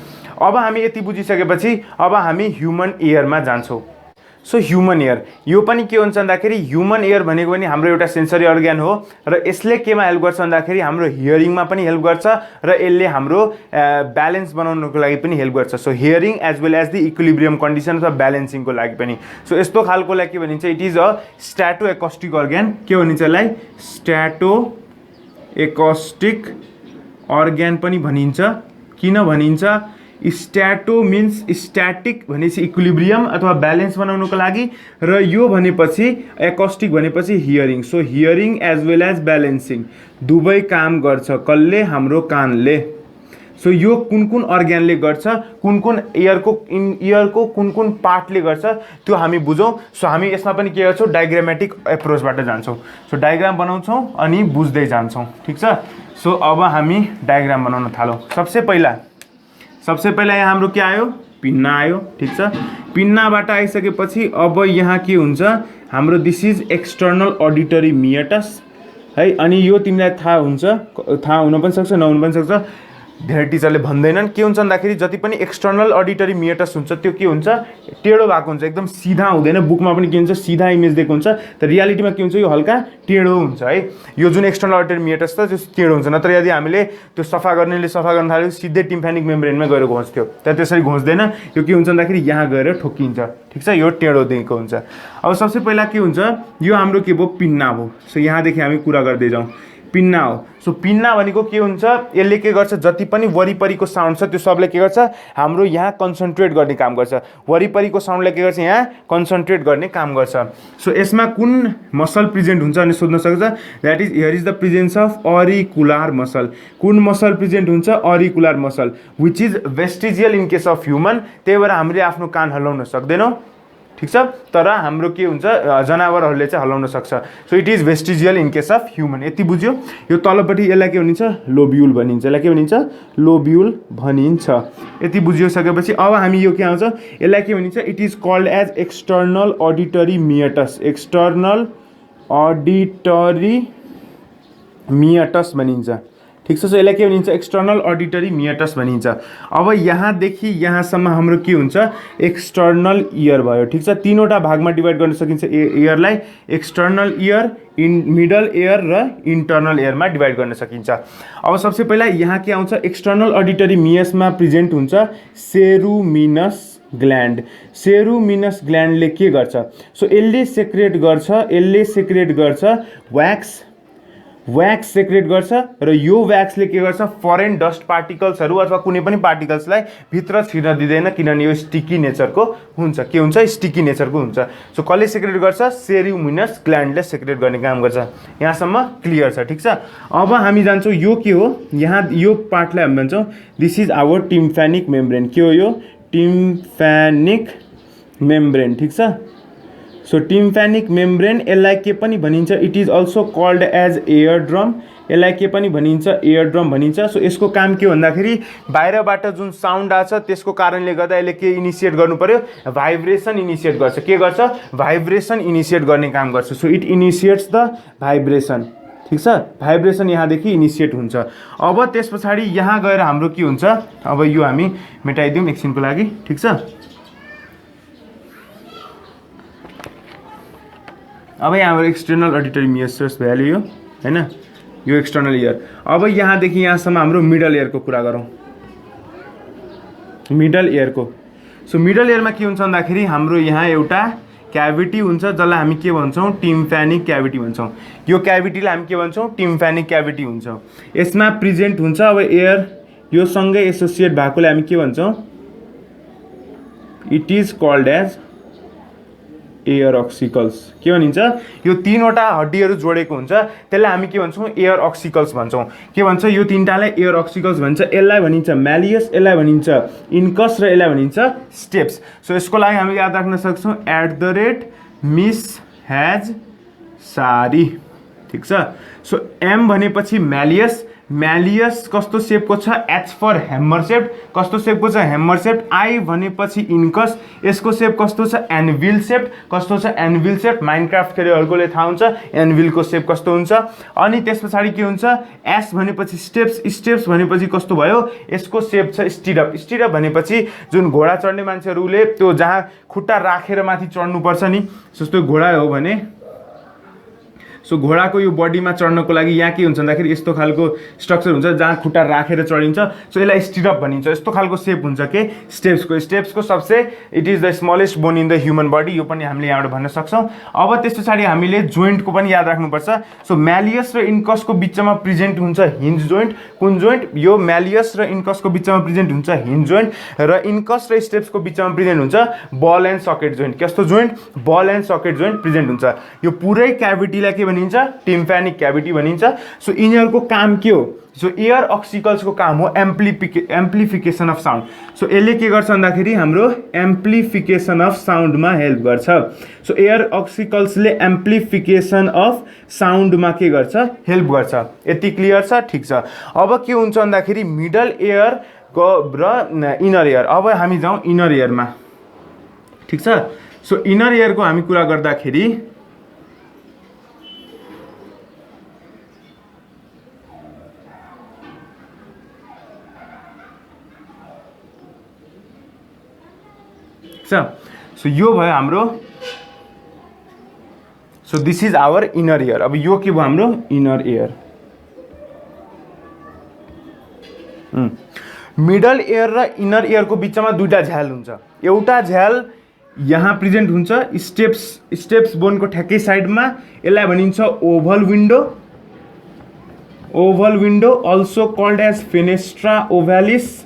अब हामी यति बुझिसकेपछि अब हामी ह्युमन एयरमा जान्छौँ सो ह्युमन एयर यो पनि के हुन्छ भन्दाखेरि ह्युमन एयर भनेको पनि हाम्रो एउटा सेन्सरी अर्ग्यान हो र यसले केमा हेल्प गर्छ भन्दाखेरि हाम्रो हियरिङमा पनि हेल्प गर्छ र यसले हाम्रो ब्यालेन्स बनाउनको लागि पनि हेल्प गर्छ so hearing as well as the equilibrium condition अथवा ब्यालेन्सिङको लागि पनि सो यस्तो खालकोलाई के भनिन्छ it is a statoacoustic organ के भनिन्छ यसलाई स्ट्याटो एकोस्टिक अर्ग्यान पनि भनिन्छ किन भनिन्छ स्ट्याटो मिन्स स्ट्याटिक भनेपछि इक्विलिब्रियम अथवा ब्यालेन्स बनाउनको लागि र यो भनेपछि एकोस्टिक भनेपछि hearing so hearing as well as balancing दुवै काम गर्छ कसले हाम्रो कानले सो यो कुन अर्ग्यानले गर्छ कुन इयरको कुन पार्टले गर्छ त्यो हामी बुझौँ सो हामी यसमा पनि के गर्छौँ डायग्रामेटिक एप्रोचबाट जान्छौँ सो डायग्राम बनाउँछौँ अनि बुझ्दै जान्छौँ ठीक छ सो अब हामी डायग्राम बनाउन थालौँ सबसे पहिला यहाँ हाम्रो के आयो पिन्ना आयो ठीक छ पिन्नाबाट आइसकेपछि अब यहाँ के हुन्छ हाम्रो this is external auditory meatus है अनि यो तिमीलाई थाहा हुन पनि सक्छ नहुन पनि सक्छ धेरै टिचरले भन्दैनन् के हुन्छ भन्दाखेरि जति पनि एक्सटर्नल अडिटरी मिएटस हुन्छ त्यो के हुन्छ टेढो भएको हुन्छ एकदम सिधा हुँदैन बुकमा पनि के हुन्छ सिधा इमेज दिएको हुन्छ तर रियालिटीमा के हुन्छ यो हल्का टेढो हुन्छ है यो जुन एक्सटर्नल अडिटरी मिएटस त त्यो टेढो हुन्छ नत्र यदि हामीले त्यो सफा गर्न थाल्यो सिधै टिम्फेनिक मेम्ब्रेनमा गएर घोच्थ्यो तर त्यसरी घोच्दैन यो के हुन्छ भन्दाखेरि यहाँ गएर ठोकिन्छ ठीक छ यो टेढो दिएको हुन्छ अब सबसे पहिला के हुन्छ यो हाम्रो के भयो पिन्ना भयो सो यहाँदेखि हामी कुरा गर्दै जाउँ पिन्ना हो सो पिन्ना भनेको के हुन्छ यसले के गर्छ जति पनि वरिपरिको साउन्ड छ त्यो सबले के गर्छ हाम्रो यहाँ कन्सन्ट्रेट गर्ने काम गर्छ वरिपरिको साउन्डले के गर्छ यहाँ कन्सन्ट्रेट गर्ने काम गर्छ सो यसमा कुन मसल प्रेजेन्ट हुन्छ भने सोध्न सक्छ that is here is the presence of auricular muscle कुन मसल प्रेजेन्ट हुन्छ auricular muscle which is vestigial in case of human त्यही भएर हामीले आफ्नो कान हल्लाउन सक्दैनौँ ठीक छ तर हाम्रो के हुन्छ जनावरहरूले चाहिँ हल्लाउन सक्छ so it is vestigial in case of human यति बुझ्यो यो तलपट्टि यसलाई के भनिन्छ लोब्युल भनिन्छ यसलाई के भनिन्छ लोब्युल भनिन्छ यति बुझिसकेपछि अब हामी यो के आउँछ यसलाई के भनिन्छ it is called as external auditory meatus external auditory meatus भनिन्छ ठीक छ सो यसलाई के भनिन्छ एक्सटर्नल अडिटरी मिएटस भनिन्छ अब यहाँदेखि यहाँसम्म हाम्रो के हुन्छ एक्सटर्नल इयर भयो ठीक छ तीनवटा भागमा डिभाइड गर्न सकिन्छ इयरलाई एक्सटर्नल इयर मिडल इयर र इन्टर्नल इयरमा डिभाइड गर्न सकिन्छ अब सबसे पहिला यहाँ के आउँछ एक्सटर्नल अडिटरी मिएसमा प्रेजेन्ट हुन्छ सेरुमिनस ग्ल्यान्डले के गर्छ सो यसले सेक्रेट गर्छ व्याक्स सेक्रेट गर्छ र यो व्याक्सले के गर्छ फरेन डस्ट पार्टिकल्सहरू अथवा कुनै पनि पार्टिकल्सलाई भित्र छिर्न दिँदैन किनभने यो स्टिकी नेचरको हुन्छ के हुन्छ स्टिकी नेचरको हुन्छ सो कसले सेक्रेट गर्छ सेरिमुनस ग्ल्यान्डले सेक्रेट गर्ने काम गर्छ यहाँसम्म क्लियर छ ठीक छ अब हामी जान्छौँ यो के हो यहाँ यो पार्टलाई हामी भन्छौँ दिस इज आवर टिम्फेनिक मेम्ब्रेन के हो यो टिम्फेनिक मेम्ब्रेन ठीक छ सो टिम्फेनिक मेम्ब्रेन यसलाई के पनि भनिन्छ it is also called as ear drum यसलाई के पनि भनिन्छ एयर ड्रम भनिन्छ सो यसको काम के भन्दाखेरि बाहिरबाट जुन साउन्ड आछ त्यसको कारणले गर्दा यसले के इनिसिएट गर्नु पर्यो भाइब्रेसन इनिसिएट गर्छ के गर्छ भाइब्रेसन इनिसिएट गर्ने काम गर्छ सो इट इनिसिएट्स द भाइब्रेसन ठीक छ भाइब्रेसन यहाँदेखि इनिसिएट हुन्छ अब त्यस पछाडि यहाँ गएर हाम्रो के हुन्छ अब यो हामी मेटाइदिउँ एकछिनको लागि ठीक छ अब यहाँ हाम्रो एक्सटर्नल अडिटरी मियर्स भइहाल्यो यो हैन यो एक्सटर्नल इयर अब यहाँदेखि यहाँसम्म हाम्रो मिडल इयरको कुरा गरौँ मिडल इयरको सो मिडल इयरमा के हुन्छ भन्दाखेरि हाम्रो यहाँ एउटा क्याभिटी हुन्छ जसलाई हामी के भन्छौँ टिम्फेनिक क्याभिटी भन्छौँ यो क्याभिटीलाई हामी के भन्छौँ टिम्फेनिक क्याभिटी हुन्छ यसमा प्रेजेन्ट हुन्छ अब एयर यो सँगै एसोसिएट भएकोले हामी के भन्छौँ it is called as ear ossicles के भनिन्छ यो तीनवटा हड्डीहरू जोडेको हुन्छ त्यसलाई हामी के भन्छौँ एयर अक्सिकल्स भन्छौँ के भन्छ यो तीनटालाई एयर अक्सिकल्स भन्छ यसलाई भनिन्छ म्यालियस यसलाई भनिन्छ इन्कस र यसलाई भनिन्छ स्टेप्स सो यसको लागि हामी याद राख्न सक्छौँ @मिस हैज सारी ठीक छ सो एम भनेपछि म्यालियस म्यालियस कस्तो सेपको छ एच फर ह्यामर सेप कस्तो सेपको छ ह्यामर सेप आई भनेपछि इन्कस यसको सेप कस्तो छ एनभिल सेप कस्तो छ एनभिल सेप माइनक्राफ्ट खेल्नेहरुकोले थाहा हुन्छ एनभिलको सेप कस्तो हुन्छ अनि त्यस पछाडी के हुन्छ एस भनेपछि स्टेप्स स्टेप्स भनेपछि कस्तो भयो यसको सेप छ स्टिरअप स्टिरअप भनेपछि जुन घोडा चढ्ने मान्छेहरुले त्यो जहाँ खुट्टा राखेर माथि चढ्नु पर्छ नि जस्तो घोडा हो भने सो घोडाको यो बडीमा चढ्नको लागि यहाँ के हुन्छ भन्दाखेरि यस्तो खालको स्ट्रक्चर हुन्छ जहाँ खुट्टा राखेर चढिन्छ सो यसलाई स्टिरअप भनिन्छ यस्तो खालको सेप हुन्छ के स्टेप्सको सबसे it is the smallest bone in the human body यो पनि हामीले यहाँबाट भन्न सक्छौँ अब त्यस पछाडि हामीले जोइन्टको पनि याद राख्नुपर्छ सो म्यालियस र इन्कसको बिचमा प्रेजेन्ट हुन्छ हिन्ज जोइन्ट कुन जोइन्ट यो म्यालियस र इन्कसको बिचमा प्रेजेन्ट हुन्छ हिन्ज जोइन्ट र इन्कस र स्टेप्सको बिचमा प्रेजेन्ट हुन्छ बल एन्ड सकेट जोइन्ट कस्तो joint ball and socket joint present हुन्छ यो पुरै क्याभिटीलाई के भनिन्छ टिम्फेनिक क्याभिटी भनिन्छ सो यिनीहरुको काम के हो सो एयर अक्सिकल्सको काम हो एम्प्लिफिकेसन अफ साउन्ड सो यसले के गर्छ भन्दाखेरि हाम्रो एम्प्लिफिकेसन अफ साउन्डमा हेल्प गर्छ सो एयर अक्सिकल्सले एम्प्लिफिकेसन अफ साउन्डमा के गर्छ हेल्प गर्छ यति क्लियर छ ठीक छ अब के हुन्छ भन्दाखेरि मिडल एयर र इनर एयर अब हामी जाउँ इनर एयरमा ठीक छ सो इनर एयरको हामी कुरा गर्दाखेरि सो यो भयो हाम्रो so this is our inner ear अब यो के भयो हाम्रो इनर एयर मिडल एयर र इनर एयरको बिचमा दुईटा झ्याल हुन्छ एउटा झ्याल यहाँ प्रेजेन्ट हुन्छ स्टेप्स बोनको ठ्याक्कै साइडमा यसलाई भनिन्छ oval window also called as fenestra ovalis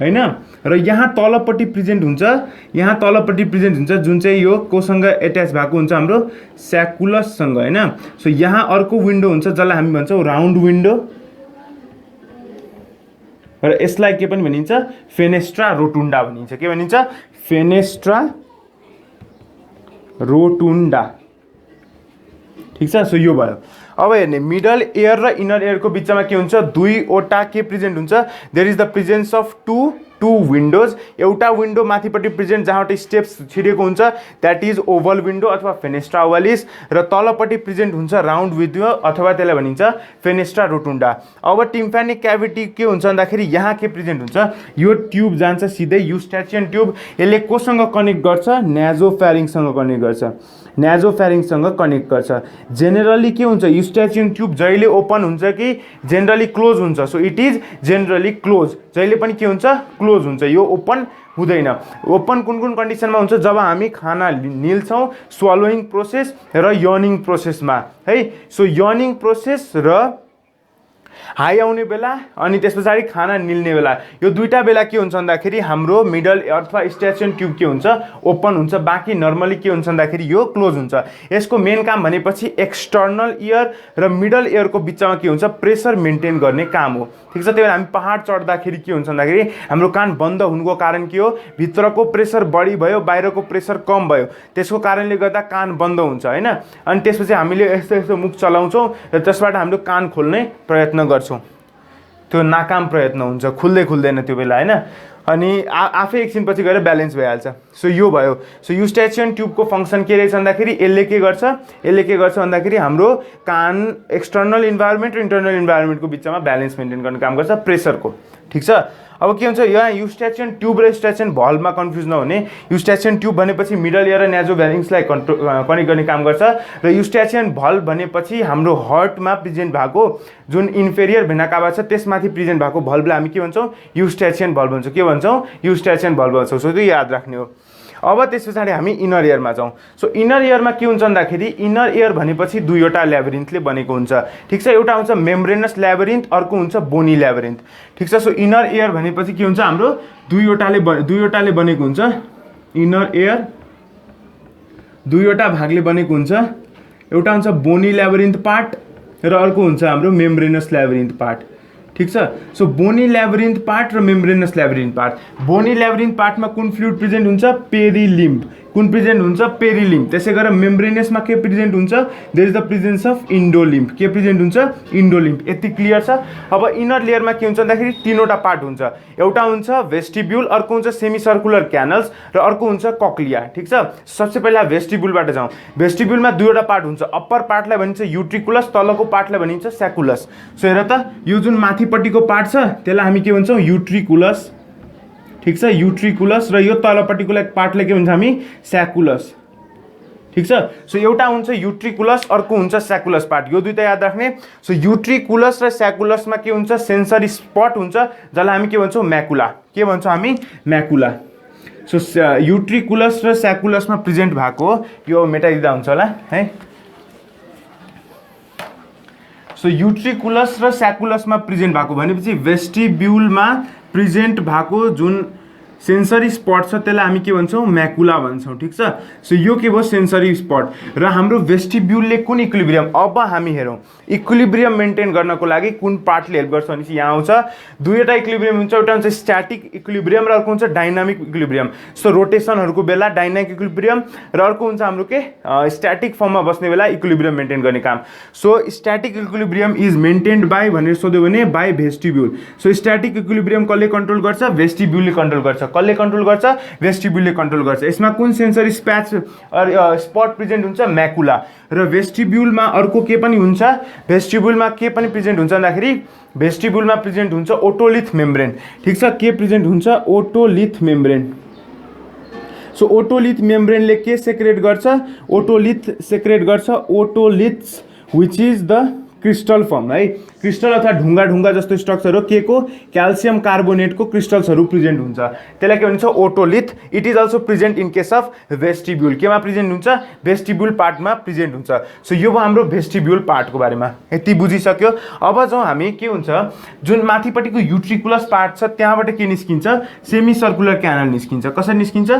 हैन र यहाँ तलपट्टि प्रेजेन्ट हुन्छ जुन चाहिँ यो कोसँग एट्याच भएको हुन्छ हाम्रो स्याकुलससँग हैन सो यहाँ अर्को विन्डो हुन्छ जसलाई हामी भन्छौँ राउन्ड विन्डो र यसलाई के पनि भनिन्छ फेनेस्ट्रा रोटुन्डा भनिन्छ के भनिन्छ फेनेस्ट्रा रोटुन्डा ठीक छ सो यो भयो अब हेर्ने मिडल एयर र इनर एयरको बिचमा के हुन्छ दुईवटा के प्रेजेन्ट हुन्छ there is the presence of two windows एउटा विन्डो माथिपट्टि प्रेजेन्ट जहाँबाट स्टेप्स छिरेको हुन्छ द्याट इज ओभल विन्डो अथवा फेनेस्ट्रा ओभलिस र तलपट्टि प्रेजेन्ट हुन्छ राउन्ड विन्डो अथवा त्यसलाई भनिन्छ फेनेस्ट्रा रोटुन्डा अब टिम्फेनिक क्याभिटी के हुन्छ भन्दाखेरि यहाँ के प्रेजेन्ट हुन्छ यो ट्युब जान्छ सिधै युस्टाचियन ट्युब यसले कोसँग कनेक्ट गर्छ न्याजोफ्यारिङसँग कनेक्ट गर्छ न्याजोफ्यारिङसँग कनेक्ट गर्छ जेनरली के हुन्छ युस्टाचियन ट्युब जहिले ओपन हुन्छ कि जेनरली क्लोज हुन्छ so it is generally close जहिले पनि के हुन्छ क्लोज हुन्छ यो ओपन हुँदैन। ओपन कुन कन्डिसनमा हुन्छ, जब हामी खाना निल्छौँ, स्वलोइङ प्रोसेस र यर्निङ प्रोसेसमा है। सो यर्निङ प्रोसेस र हाई आउने बेला अनि त्यस पछाडि खाना निल्ने बेला, यो दुईटा बेला के हुन्छ भन्दाखेरि हाम्रो मिडल अथवा स्टेसन ट्युब के हुन्छ, ओपन हुन्छ। बाँकी नर्मली के हुन्छ भन्दाखेरि यो क्लोज हुन्छ। यसको मेन काम भनेपछि एक्सटर्नल एयर र मिडल एयरको बिचमा के हुन्छ, प्रेसर मेन्टेन गर्ने काम हो। ठिक छ। त्यही भएर हामी पहाड चढ्दाखेरि के हुन्छ भन्दाखेरि हाम्रो कान बन्द हुनुको कारण के हो, भित्रको प्रेसर बढी भयो, बाहिरको प्रेसर कम भयो, त्यसको कारणले गर्दा कान बन्द हुन्छ हैन। अनि त्यसपछि हामीले यस्तो यस्तो मुख चलाउँछौँ र त्यसबाट हाम्रो कान खोल्ने प्रयत्न गर्छौँ, त्यो नाकाम प्रयत्न हुन्छ, खुल्दैन त्यो बेला हैन। अनि आफै एकछिनपछि गएर ब्यालेन्स भइहाल्छ। सो यो भयो। सो युस्टेचियन ट्युबको फङ्सन के रहेछ भन्दाखेरि यसले के गर्छ भन्दाखेरि हाम्रो कान एक्सटर्नल इन्भाइरोमेन्ट र इन्टर्नल इन्भाइरोमेन्टको बिचमा ब्यालेन्स मेन्टेन गर्ने काम गर्छ प्रेसरको। ठिक छ। अब के हुन्छ, यहाँ युस्टेचियन ट्युब र युस्टेचियन भल्भमा कन्फ्युज नहुने। युस्टेचियन ट्युब भनेपछि मिडल एयर र न्याजोभ्यारिङ्सलाई कनेक्ट गर्ने काम गर्छ र युस्टेचियन भल्भ भनेपछि हाम्रो हार्टमा प्रेजेन्ट भएको जुन इन्फेरियर भेना काभा छ त्यसमाथि प्रेजेन्ट भएको भल्भलाई हामी के भन्छौँ, युस्टेचियन भल्भ भन्छौँ। के भन्छौँ, युस्टेचियन भल्भ भन्छौँ। सो त्यो याद राख्ने हो। अब त्यस पछाडि हामी इनर एयरमा जाउँ। सो इनर एयरमा के हुन्छ भन्दाखेरि इनर एयर भनेपछि दुईवटा ल्याबिरिन्थले बनेको हुन्छ। ठिक छ। एउटा हुन्छ मेम्ब्रेनस ल्याबिरिन्थ, अर्को हुन्छ बोनी ल्याबिरिन्थ। ठिक छ। सो इनर एयर भनेपछि के हुन्छ, हाम्रो दुईवटाले बनेको हुन्छ। इनर एयर दुईवटा भागले बनेको हुन्छ। एउटा हुन्छ बोनी ल्याबिरिन्थ पार्ट र अर्को हुन्छ हाम्रो मेम्ब्रेनस ल्याबिरिन्थ पार्ट। ठिक छ। सो बोनी ल्याबिरिन्थ पार्ट र मेम्ब्रेनस ल्याबिरिन्थ पार्ट। बोनी ल्याबिरिन्थ पार्टमा कुन फ्लुइड प्रेजेन्ट हुन्छ, पेरिलिम्ब। कुन प्रेजेन्ट हुन्छ, पेरिलिम्ब। त्यसै गरेर मेम्ब्रेनसमा के प्रेजेन्ट हुन्छ, there is the presence of endolymph. के प्रेजेन्ट हुन्छ, इन्डोलिम्ब। यति क्लियर छ। अब इनर लेयरमा के हुन्छ भन्दाखेरि तीनवटा पार्ट हुन्छ। एउटा हुन्छ भेस्टिब्युल, अर्को हुन्छ सेमी सर्कुलर क्यानल्स र अर्को हुन्छ कक्लिया। ठिक छ। सबसे पहिला भेस्टिब्युलबाट जाउँ। भेस्टिब्युलमा दुईवटा पार्ट हुन्छ। अप्पर पार्टलाई भनिन्छ युट्रिकुलस, तलको पार्टलाई भनिन्छ स्याकुलस। सो हेर त, यो जुन माथिपट्टिको पार्ट छ त्यसलाई हामी के भन्छौँ, युट्रिकुलस। ठिक छ, युट्रिकुलस। र यो तलपट्टिको पार्टलाई के भन्छ हामी, स्याकुलस। ठिक छ। सो एउटा हुन्छ युट्रिकुलस, अर्को हुन्छ स्याकुलस पार्ट। यो दुईटा याद राख्ने। सो युट्रिकुलस र स्याकुलसमा के हुन्छ, सेन्सरी स्पट हुन्छ, जसलाई हामी के भन्छौँ, म्याकुला। के भन्छौँ हामी, म्याकुला। सो युट्रिकुलस र स्याकुलसमा प्रेजेन्ट भएको, यो मेटाइदिँदा हुन्छ होला है। सो युट्रिकुलस र स्याकुलसमा प्रेजेन्ट भएको भनेपछि भेस्टिब्युलमा प्रेजेन्ट भएको जुन सेन्सरी स्पट छ त्यसलाई हामी के भन्छौँ, म्याकुला भन्छौँ। ठिक छ। सो यो के भयो, सेन्सरी स्पट। र हाम्रो भेस्टिब्युलले कुन इक्विलिब्रियम, अब हामी हेरौँ इक्विलिब्रियम मेन्टेन गर्नको लागि कुन पार्टले हेल्प गर्छ भनेपछि यहाँ आउँछ दुईवटा इक्विलिब्रियम हुन्छ। एउटा हुन्छ स्ट्याटिक इक्विलिब्रियम र अर्को हुन्छ डाइनामिक इक्विलिब्रियम। सो रोटेसनहरूको बेला डाइनामिक इक्विलिब्रियम र अर्को हुन्छ हाम्रो के स्ट्याटिक फर्ममा बस्ने बेला इक्विलिब्रियम मेन्टेन गर्ने काम। So static equilibrium is maintained by भनेर सोध्यो भने बाई भेस्टिब्युल। सो स्ट्याटिक इक्विलिब्रियम कसले कन्ट्रोल गर्छ, भेस्टिब्युलले कन्ट्रोल गर्छ। कसले कन्ट्रोल गर्छ, भेस्टिब्युलले कन्ट्रोल गर्छ। यसमा कुन सेन्सरी स्पट प्रेजेन्ट हुन्छ, म्याकुला। र भेस्टिब्युलमा अर्को के पनि हुन्छ, भेस्टिब्युलमा के पनि प्रेजेन्ट हुन्छ भन्दाखेरि भेस्टिब्युलमा प्रेजेन्ट हुन्छ ओटोलिथ मेम्ब्रेन। ठिक छ। के प्रेजेन्ट हुन्छ, ओटोलिथ मेम्ब्रेन। सो ओटोलिथ मेम्ब्रेनले के सेक्रेट गर्छ, ओटोलिथ सेक्रेट गर्छ otoliths which is the crystal form है। क्रिस्टल अथवा ढुङ्गा जस्तो स्ट्रक्चर हो, के को, क्याल्सियम कार्बोनेटको क्रिस्टल्सहरू प्रेजेन्ट हुन्छ, त्यसलाई के भन्छ, otolith. It is also present in case of vestibule. केमा प्रेजेन्ट हुन्छ, भेस्टिब्युल पार्टमा प्रेजेन्ट हुन्छ। सो यो भयो हाम्रो भेस्टिब्युल पार्टको बारेमा। यति बुझिसक्यो। अब जाउँ हामी के हुन्छ, जुन माथिपट्टिको युट्रिकुलस पार्ट छ त्यहाँबाट के निस्किन्छ, सेमी सर्कुलर क्यानल निस्किन्छ। कसरी निस्किन्छ,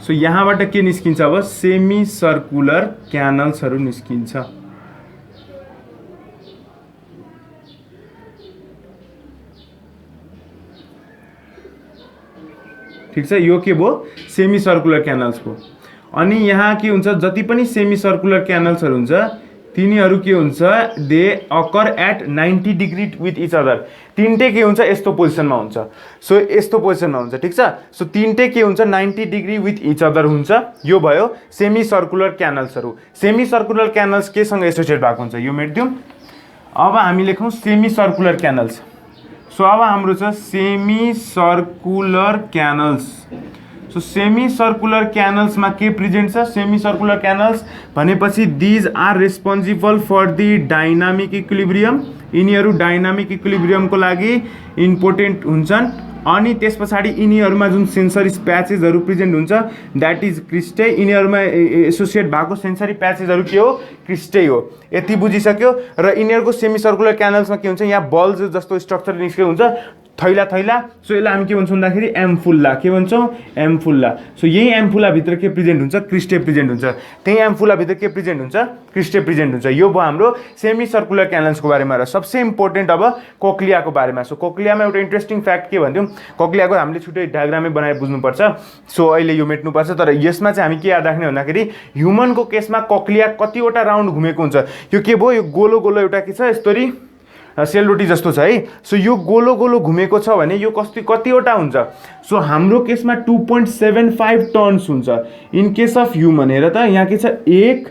सो यहाँबाट के निस्किन्छ, अब सेमी सर्कुलर क्यानल्सहरू निस्किन्छ। ठिक छ। यो के भयो, सेमी सर्कुलर क्यानल्सको। अनि यहाँ के हुन्छ, जति पनि सेमी सर्कुलर क्यानल्सहरू हुन्छ तिनीहरू के हुन्छ, they occur at 90 degree with each other. तिनटै के हुन्छ, यस्तो पोजिसनमा हुन्छ। सो यस्तो पोजिसनमा हुन्छ। ठिक छ। सो तिनटै के हुन्छ, 90 डिग्री विथ इच अदर हुन्छ। यो भयो सेमी सर्कुलर क्यानल्सहरू। सेमी सर्कुलर क्यानल्स केसँग एसोसिएट भएको हुन्छ, यो मेटिदिउँ। अब हामी लेखौँ सेमी सर्कुलर क्यानल्स। सो अब हाम्रो छ semicircular canals. So semicircular क्यानल्समा के प्रेजेन्ट छ सेमी सर्कुलर क्यानल्स भनेपछि these are responsible for the dynamic equilibrium यिनीहरू डाइनामिक इक्विलिब्रियमको लागि इम्पोर्टेन्ट हुन्छन् अनि त्यस पछाडि यिनीहरूमा जुन सेन्सरी प्याचेसहरू प्रेजेन्ट हुन्छ द्याट इज क्रिस्टे यिनीहरूमा एसोसिएट भएको सेन्सरी प्याचेसहरू के हो क्रिस्टे हो यति बुझिसक्यो र यिनीहरूको सेमी सर्कुलर क्यानल्समा के हुन्छ यहाँ बल्स जस्तो स्ट्रक्चर निस्केको हुन्छ थैला थैला सो यसलाई हामी के भन्छौँ भन्दाखेरि एम्फुल्ला के भन्छौँ एम्फुल्ला सो यही एम्फुल्लाभित्र के प्रेजेन्ट हुन्छ क्रिस्टे प्रेजेन्ट हुन्छ त्यही एम्फुल्लाभित्र के प्रेजेन्ट हुन्छ क्रिस्टे प्रेजेन्ट हुन्छ यो भयो हाम्रो सेमी सर्कुलर क्यानल्सको बारेमा र सबसे इम्पोर्टेन्ट अब कोक्लियाको बारेमा सो कोक्लियामा एउटा इन्ट्रेस्टिङ फ्याक्ट के भन्थ्यौँ कोक्लियाको हामीले छुट्टै डायग्रामै बनाएर बुझ्नुपर्छ सो अहिले यो मेट्नुपर्छ तर यसमा चाहिँ हामी के याद राख्ने भन्दाखेरि ह्युमनको केसमा कोक्लिया कतिवटा राउन्ड घुमेको हुन्छ यो के भयो यो गोलो गोलो एउटा के छ यस्तरी सेलरोटी जस्तो छ है सो यो गोलो गोलो घुमेको छ भने यो कतिवटा हुन्छ सो हाम्रो केसमा 2.75 टर्न्स हुन्छ इन केस अफ ह्युमन हेर त यहाँ के छ 1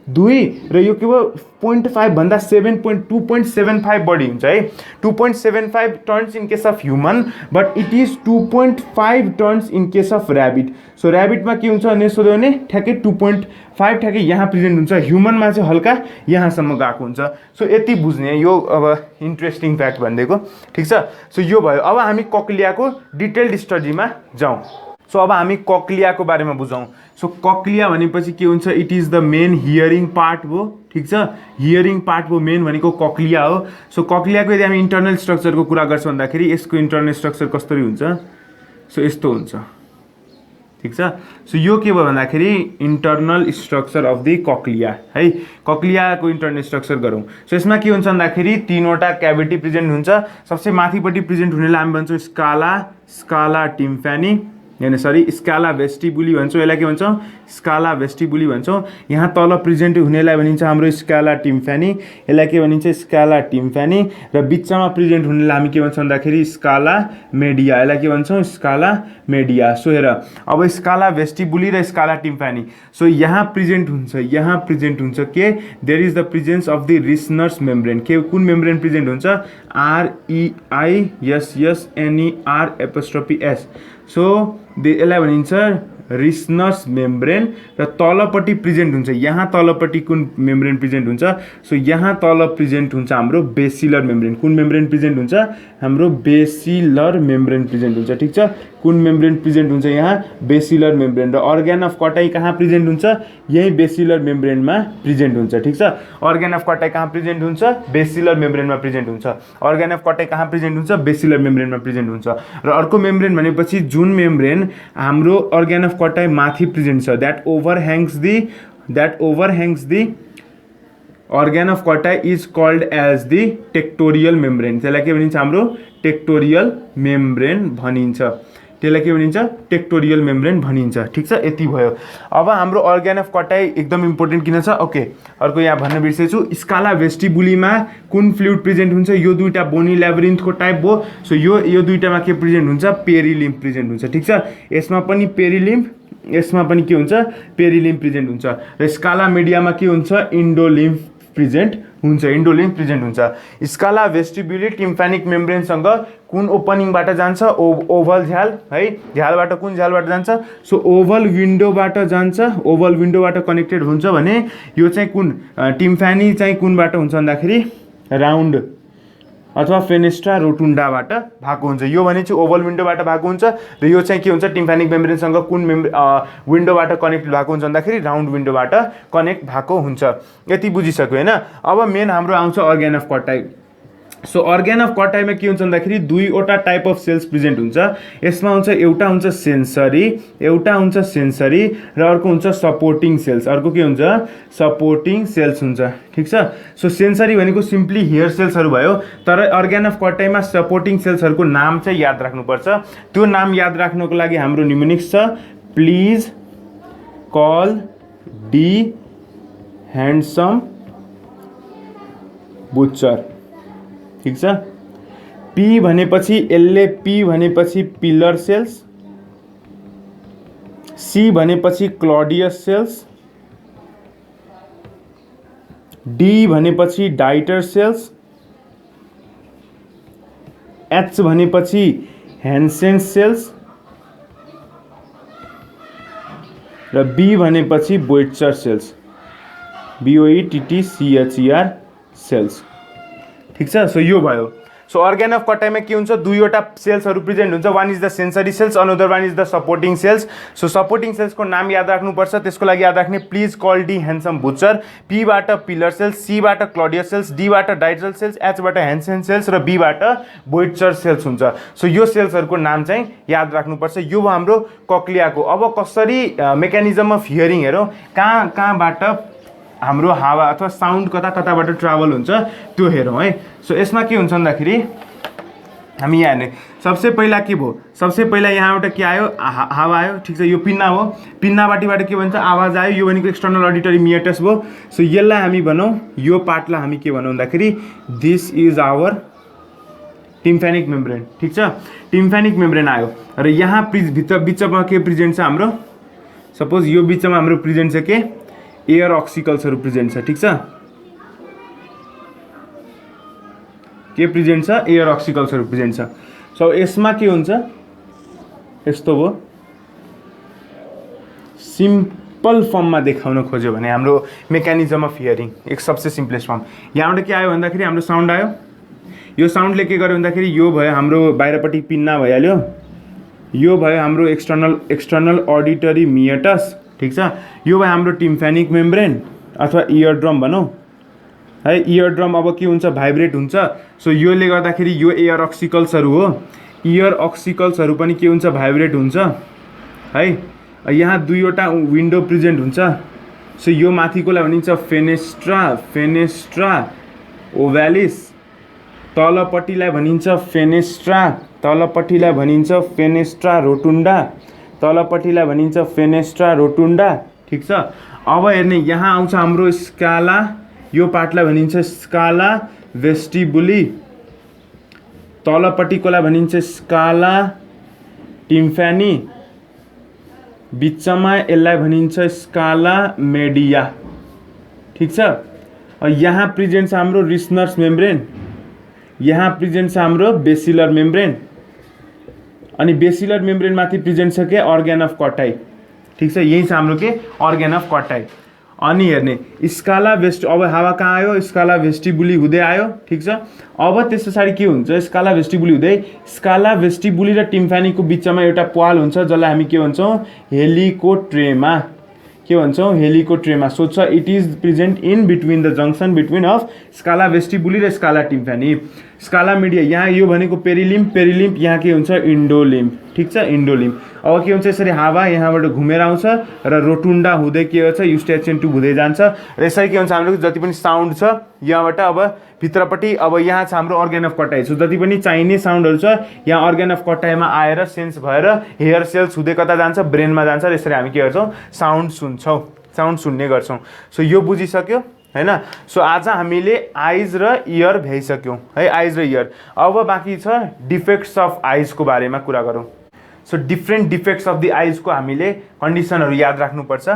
2 र यो के भयो 0.5 भन्दा 2.75 बढी हुन्छ है 2.75 turns in case of human but it is 2.5 turns in case of rabbit so ऱ्याबिटमा के हुन्छ भने सोध्यो भने ठ्याक्कै 2.5 ठ्याक्कै यहाँ प्रेजेन्ट हुन्छ ह्युमनमा चाहिँ हल्का यहाँसम्म गएको हुन्छ सो यति बुझ्ने यो अब इन्ट्रेस्टिङ फ्याक्ट भनिदिएको ठिक छ सो यो भयो अब हामी कोक्लियाको डिटेल्ड स्टडीमा जाउँ सो अब हामी कोक्लियाको बारेमा बुझौँ सो कोक्लिया भनेपछि के हुन्छ it is the main hearing part हो ठिक छ हियरिङ पार्ट हो मेन भनेको कोक्लिया हो सो कोक्लियाको यदि हामी इन्टरनल स्ट्रक्चरको कुरा गर्छौँ भन्दाखेरि यसको इन्टरनल स्ट्रक्चर कस्तरी हुन्छ सो यस्तो हुन्छ ठिक छ सो यो के भयो भन्दाखेरि internal structure of the cochlea है कोक्लियाको इन्टरनल स्ट्रक्चर गरौँ सो यसमा के हुन्छ भन्दाखेरि तीनवटा क्याभिटी प्रेजेन्ट हुन्छ सबसे माथिपट्टि प्रेजेन्ट हुनेलाई हामी भन्छौँ स्काला टिम्फेनी यानी सरी स्काला भेस्टिबुली भन्छौँ यसलाई के भन्छौँ स्काला भेस्टिबुली भन्छौँ यहाँ तल प्रेजेन्ट हुनेलाई भनिन्छ हाम्रो स्काला टिम्फेनी यसलाई के भनिन्छ स्काला टिम्फेनी र बिचमा प्रेजेन्ट हुनेलाई हामी के भन्छौँ भन्दाखेरि स्काला मेडिया यसलाई के भन्छौँ स्काला मेडिया सो हेर अब स्काला भेस्टिबुली र स्काला टिम्फेनी सो यहाँ प्रेजेन्ट हुन्छ के there is the presence of the Reissner's membrane के कुन मेम्ब्रेन प्रेजेन्ट हुन्छ REISSNER सो यसलाई भनिन्छ रिसनर्स मेम्ब्रेन र तलपट्टि प्रेजेन्ट हुन्छ यहाँ तलपट्टि कुन मेम्ब्रेन प्रेजेन्ट हुन्छ सो यहाँ तल प्रेजेन्ट हुन्छ हाम्रो बेसिलर मेम्ब्रेन कुन मेम्ब्रेन प्रेजेन्ट हुन्छ हाम्रो बेसिलर मेम्ब्रेन प्रेजेन्ट हुन्छ ठिक छ कुन मेम्ब्रेन प्रेजेन्ट हुन्छ यहाँ बेसिलर मेम्ब्रेन र अर्ग्यान अफ कटाई कहाँ प्रेजेन्ट हुन्छ यही बेसिलर मेम्ब्रेनमा प्रेजेन्ट हुन्छ ठिक छ अर्ग्यान अफ कटाई कहाँ प्रेजेन्ट हुन्छ बेसिलर मेम्ब्रेनमा प्रेजेन्ट हुन्छ अर्ग्यान अफ कटाई कहाँ प्रेजेन्ट हुन्छ बेसिलर मेम्ब्रेनमा प्रेजेन्ट हुन्छ र अर्को मेम्ब्रेन भनेपछि जुन मेम्ब्रेन हाम्रो अर्ग्यान अफ कटाई माथि प्रेजेन्ट छ that overhangs the organ of Corti is called as the tectorial membrane त्यसलाई के भनिन्छ हाम्रो टेक्टोरियल मेम्ब्रेन भनिन्छ त्यसलाई के भनिन्छ टेक्टोरियल मेम्ब्रेन भनिन्छ ठिक छ यति भयो अब हाम्रो organ of Corti एकदम इम्पोर्टेन्ट किन छ ओके अर्को यहाँ भन्न बिर्सेछु स्काला भेस्टिबुलीमा कुन फ्लुइड प्रेजेन्ट हुन्छ यो दुईटा बोनी ल्याबिरिन्थको टाइप हो सो यो दुईटामा के प्रेजेन्ट हुन्छ पेरिलिम्फ प्रेजेन्ट हुन्छ ठिक छ यसमा पनि पेरिलिम्फ यसमा पनि के हुन्छ पेरिलिम्फ प्रेजेन्ट हुन्छ र स्काला मिडियामा के हुन्छ इन्डोलिम्फ प्रेजेन्ट हुन्छ स्काला भेस्टिबुली टिम्फेनिक मेम्ब्रेनसँग कुन ओपनिङबाट जान्छ ओभल झ्याल है झ्यालबाट कुन झ्यालबाट जान्छ सो ओभल विन्डोबाट कनेक्टेड हुन्छ भने यो चाहिँ कुन टिम्फेनी चाहिँ कुनबाट हुन्छ भन्दाखेरि राउन्ड अथवा फेनेस्ट्रा रोटुन्डाबाट भएको हुन्छ यो भने चाहिँ ओभल विन्डोबाट भएको हुन्छ र यो चाहिँ के हुन्छ टिम्फेनिक मेम्ब्रेनसँग कुन विन्डोबाट कनेक्ट भएको हुन्छ भन्दाखेरि राउन्ड विन्डोबाट कनेक्ट भएको हुन्छ यति बुझिसक्यो हैन अब मेन हाम्रो आउँछ organ of Corti so organ of कर्टाईमा के हुन्छ भन्दाखेरि दुईवटा टाइप अफ सेल्स प्रेजेन्ट हुन्छ यसमा हुन्छ एउटा हुन्छ सेन्सरी र अर्को हुन्छ सपोर्टिङ सेल्स अर्को के हुन्छ सपोर्टिङ सेल्स हुन्छ ठिक छ सो सेन्सरी भनेको सिम्पली हेयर सेल्सहरू भयो तर अर्ग्यान अफ कर्टाईमा सपोर्टिङ सेल्सहरूको नाम चाहिँ याद राख्नुपर्छ त्यो नाम याद राख्नको लागि हाम्रो न्युमेरिक्स छ please call D handsome butcher ठीक छ पी भनेपछि एलए पी भनेपछि पिलर सेल्स सी भनेपछि क्लॉडियस सेल्स डी भनेपछि डाइटर सेल्स एच भनेपछि हैन्सेन सेल्स र बी भनेपछि बोइट्जर सेल्स, BOETTCHER सेल्स। ठीक छ। सो यो भयो। सो अर्गान अफ कटाइमा के हुन्छ, दुईवटा सेल्सहरू प्रेजेन्ट हुन्छ। One is the sensory cells, another one is the supporting cells. So supporting सेल्सको नाम याद राख्नुपर्छ। त्यसको लागि याद राख्ने please call D handsome butcher, पीबाट पिलर सेल्स, सीबाट क्लडियस सेल्स, डीबाट डाइड्रल सेल्स, एचबाट ह्यान्सन सेल्स र बीबाट बोइट्जर सेल्स हुन्छ। सो यो सेल्सहरूको नाम चाहिँ याद राख्नुपर्छ। यो हाम्रो कक्लियाको। अब कसरी मेकानिजम अफ हियरिङ हेरौँ, कहाँबाट हाम्रो हावा अथवा साउन्ड कताबाट ट्राभल हुन्छ त्यो हेरौँ है। सो यसमा के हुन्छ भन्दाखेरि हामी यहाँ हेर्ने, सबसे पहिला के भयो, सबसे पहिला यहाँबाट के आयो, हावा आयो। ठिक छ, यो पिन्ना हो, पिन्नाबाटीबाट के भन्छ, आवाज आयो। यो भनेको एक्सटर्नल अडिटरी मिएटस भयो। सो यसलाई हामी भनौँ, यो पार्टलाई हामी के भनौँ भन्दाखेरि दिस इज आवर टिम्फेनिक मेम्ब्रेन। ठिक छ, टिम्फेनिक मेम्ब्रेन आयो र यहाँ बिचमा के प्रेजेन्ट छ हाम्रो, सपोज यो बिचमा हाम्रो प्रेजेन्ट छ के, एयर अक्सिकल्सहरू प्रेजेन्ट छ। ठिक छ, के प्रेजेन्ट छ, एयर अक्सिकल्सहरू प्रेजेन्ट छ। सो यसमा के हुन्छ, यस्तो भयो। सिम्पल फर्ममा देखाउन खोज्यो भने हाम्रो मेकानिजम अफ हियरिङ एक सबसे सिम्पलेस्ट फर्म, यहाँबाट के आयो भन्दाखेरि हाम्रो साउन्ड आयो। यो साउन्डले के गर्यो भन्दाखेरि यो भयो हाम्रो बाहिरपट्टि पिन्ना भइहाल्यो, यो भयो हाम्रो एक्सटर्नल अडिटरी मिएटस। ठिक छ, यो भयो हाम्रो टिम्फेनिक मेम्ब्रेन अथवा इयर ड्रम भनौँ है। इयर ड्रम अब के हुन्छ, भाइब्रेट हुन्छ। सो योले गर्दाखेरि यो एयर अक्सिकल्सहरू हो, इयर अक्सिकल्सहरू पनि के हुन्छ, भाइब्रेट हुन्छ है। यहाँ दुईवटा विन्डो प्रेजेन्ट हुन्छ। सो यो माथिकोलाई भनिन्छ फेनेस्ट्रा ओभ्यालिस, तलपट्टिलाई भनिन्छ फेनेस्ट्रा रोटुन्डा, तलपट्टिलाई भनिन्छ फेनेस्ट्रा रोटुन्डा। ठिक छ, अब हेर्ने यहाँ आउँछ हाम्रो स्काला, यो पार्टलाई भनिन्छ स्काला वेस्टिबुली, तलपट्टिकोलाई भनिन्छ स्काला टिम्फेनी, बिचमा यसलाई भनिन्छ स्काला मेडिया। ठिक छ, यहाँ प्रेजेन्ट छ हाम्रो रिस्नर्स मेम्ब्रेन, यहाँ प्रेजेन्ट छ हाम्रो बेसिलर मेम्ब्रेन, अनि बेसिलर मेम्ब्रेन माथि प्रेजेन्ट छ के, अर्गान अफ कटाइ। ठिक छ, यही छ हाम्रो के, अर्गान अफ कटाइ। अनि हेर्ने स्काला वेस्ट, अब हावा कहाँ आयो, स्काला वेस्टिबुली हुँदै आयो। ठिक छ, अब त्यस पछाडि के हुन्छ, स्काला वेस्टिबुली हुँदै स्काला वेस्टिबुली र टिम्फेनीको बिचमा एउटा पाल हुन्छ जसलाई हामी के भन्छौँ, हेलिकोट्रेमा। के भन्छौँ, हेलिकोट्रेमा। सोध्छ it is present in between the junction between of scala vestibuli र स्काला टिम्फेनी। स्काला मिडिया यहाँ यो भनेको पेरिलिम्फ, यहाँ के हुन्छ, इन्डोलिम्फ। ठिक छ, इन्डोलिम्फ। अब के हुन्छ, यसरी हावा यहाँबाट घुमेर आउँछ र रोटुन्डा हुँदै के गर्छ, युस्टेचियन ट्युब हुँदै जान्छ र यसरी के हुन्छ, हाम्रो जति पनि साउन्ड छ यहाँबाट अब भित्रपट्टि, अब यहाँ छ हाम्रो अर्गान अफ कटाइ। सो जति पनि चाहिने साउन्डहरू छ यहाँ अर्गान अफ कटाइमा आएर सेन्स भएर हेयर सेल्स हुँदै कता जान्छ, ब्रेनमा जान्छ र यसरी हामी के गर्छौँ, साउन्ड सुन्छौँ, साउन्ड सुन्ने गर्छौँ। सो यो बुझिसक्यो हैन। सो आज हामीले आइज र इयर भ्याइसक्यौँ है, आइज र इयर। अब बाँकी छ डिफेक्ट्स अफ आइजको बारेमा कुरा गरौँ। So different defects of the आइजको हामीले कन्डिसनहरू याद राख्नुपर्छ।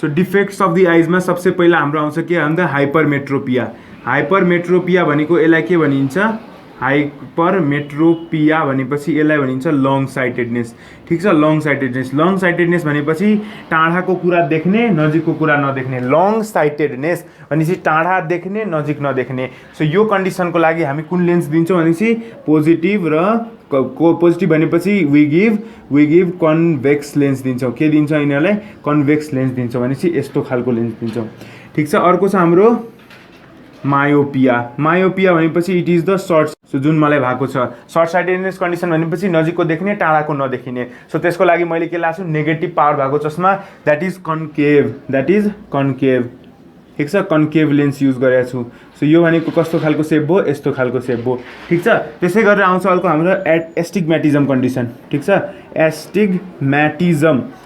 सो डिफेक्ट्स अफ द आइजमा सबसे पहिला हाम्रो आउँछ के भन्दा हाइपरमेट्रोपिया। हाइपरमेट्रोपिया भनेको यसलाई के भनिन्छ, हाइपरमेट्रोपिया भनेपछि यसलाई भनिन्छ लङ साइटेडनेस। ठिक छ, लङ साइटेडनेस। लङ साइटेडनेस भनेपछि टाढाको कुरा देख्ने, नजिकको कुरा नदेख्ने। लङ साइटेडनेस भनेपछि टाढा देख्ने, नजिक नदेख्ने। सो यो कन्डिसनको लागि हामी कुन लेन्स दिन्छौँ भनेपछि पोजिटिभ र पोजिटिभ भनेपछि वी गिभ कन्भेक्स लेन्स दिन्छौँ। के दिन्छौँ यिनीहरूलाई, कन्भेक्स लेन्स दिन्छौँ भनेपछि यस्तो खालको लेन्स दिन्छौँ। ठिक छ, अर्को छ हाम्रो मायोपिया। मायोपिया भनेपछि it is the short, so जुन मलाई भएको छ सर्ट साइटेडनेस कन्डिसन भनेपछि नजिकको देख्ने, टाढाको नदेखिने। सो त्यसको लागि मैले के लाएको छु, नेगेटिभ पावर भएको चस्मा, द्याट इज कन्केभ। ठिक छ, कन्केभ लेन्स युज गरेको छु। सो यो भनेको कस्तो खालको सेप भयो, यस्तो खालको सेप भयो। ठिक छ, त्यसै गरेर आउँछ अर्को हाम्रो एस्टिग्मेटिजम कन्डिसन। ठिक छ,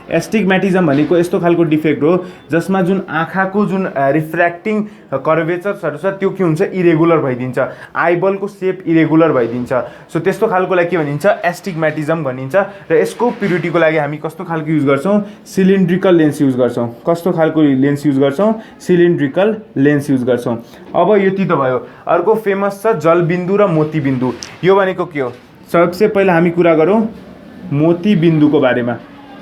एस्टिग्मेटिजम भनेको यस्तो खालको डिफेक्ट हो जसमा जुन आँखाको जुन रिफ्र्याक्टिङ कर्भेचर्सहरू छ त्यो के हुन्छ, इरेगुलर भइदिन्छ, आइबलको सेप इरेगुलर भइदिन्छ। सो त्यस्तो खालकोलाई के भनिन्छ, एस्टिग्मेटिजम भनिन्छ। र यसको प्युरिटीको लागि हामी कस्तो खालको युज गर्छौँ, सिलिन्ड्रिकल लेन्स युज गर्छौँ। कस्तो खालको लेन्स युज गर्छौँ, सिलिन्ड्रिकल लेन्स युज गर्छौँ। अब यति त भयो। अर्को फेमस छ जलबिन्दु र मोतीबिन्दु। यो भनेको के हो, सबसे पहिला हामी कुरा गरौँ मोतीबिन्दुको बारेमा।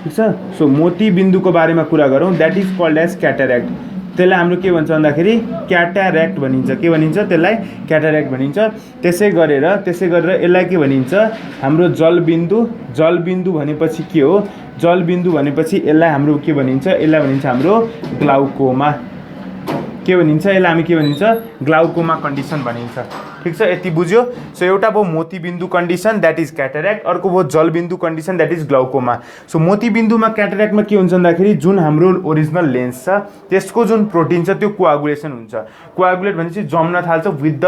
ठिक छ। सो मोतीबिन्दुको बारेमा कुरा गरौँ, द्याट इज कल्ड एज क्याटारेक्ट। त्यसलाई हाम्रो के भन्छ भन्दाखेरि क्याटारेक्ट भनिन्छ। के भनिन्छ? त्यसलाई क्याटारेक्ट भनिन्छ। त्यसै गरेर यसलाई के भनिन्छ? हाम्रो जलबिन्दु भनेपछि के हो? जलबिन्दु भनेपछि यसलाई हाम्रो के भनिन्छ? यसलाई भनिन्छ हाम्रो ग्लाउकोमा। के भनिन्छ? यसलाई हामी के भनिन्छ? ग्लाउकोमा कन्डिसन भनिन्छ। ठिक छ, यति बुझ्यो। सो एउटा भयो मोतीबिन्दु कन्डिसन, द्याट इज क्याटारेक्ट। अर्को भयो जलबिन्दु condition, that is glaucoma. So मोतीबिन्दुमा क्याटारेक्टमा के हुन्छ भन्दाखेरि जुन हाम्रो ओरिजिनल लेन्स छ त्यसको जुन प्रोटिन छ त्यो कोआगुलेसन हुन्छ। कोआगुलेट भनेपछि जम्न थाल्छ विथ द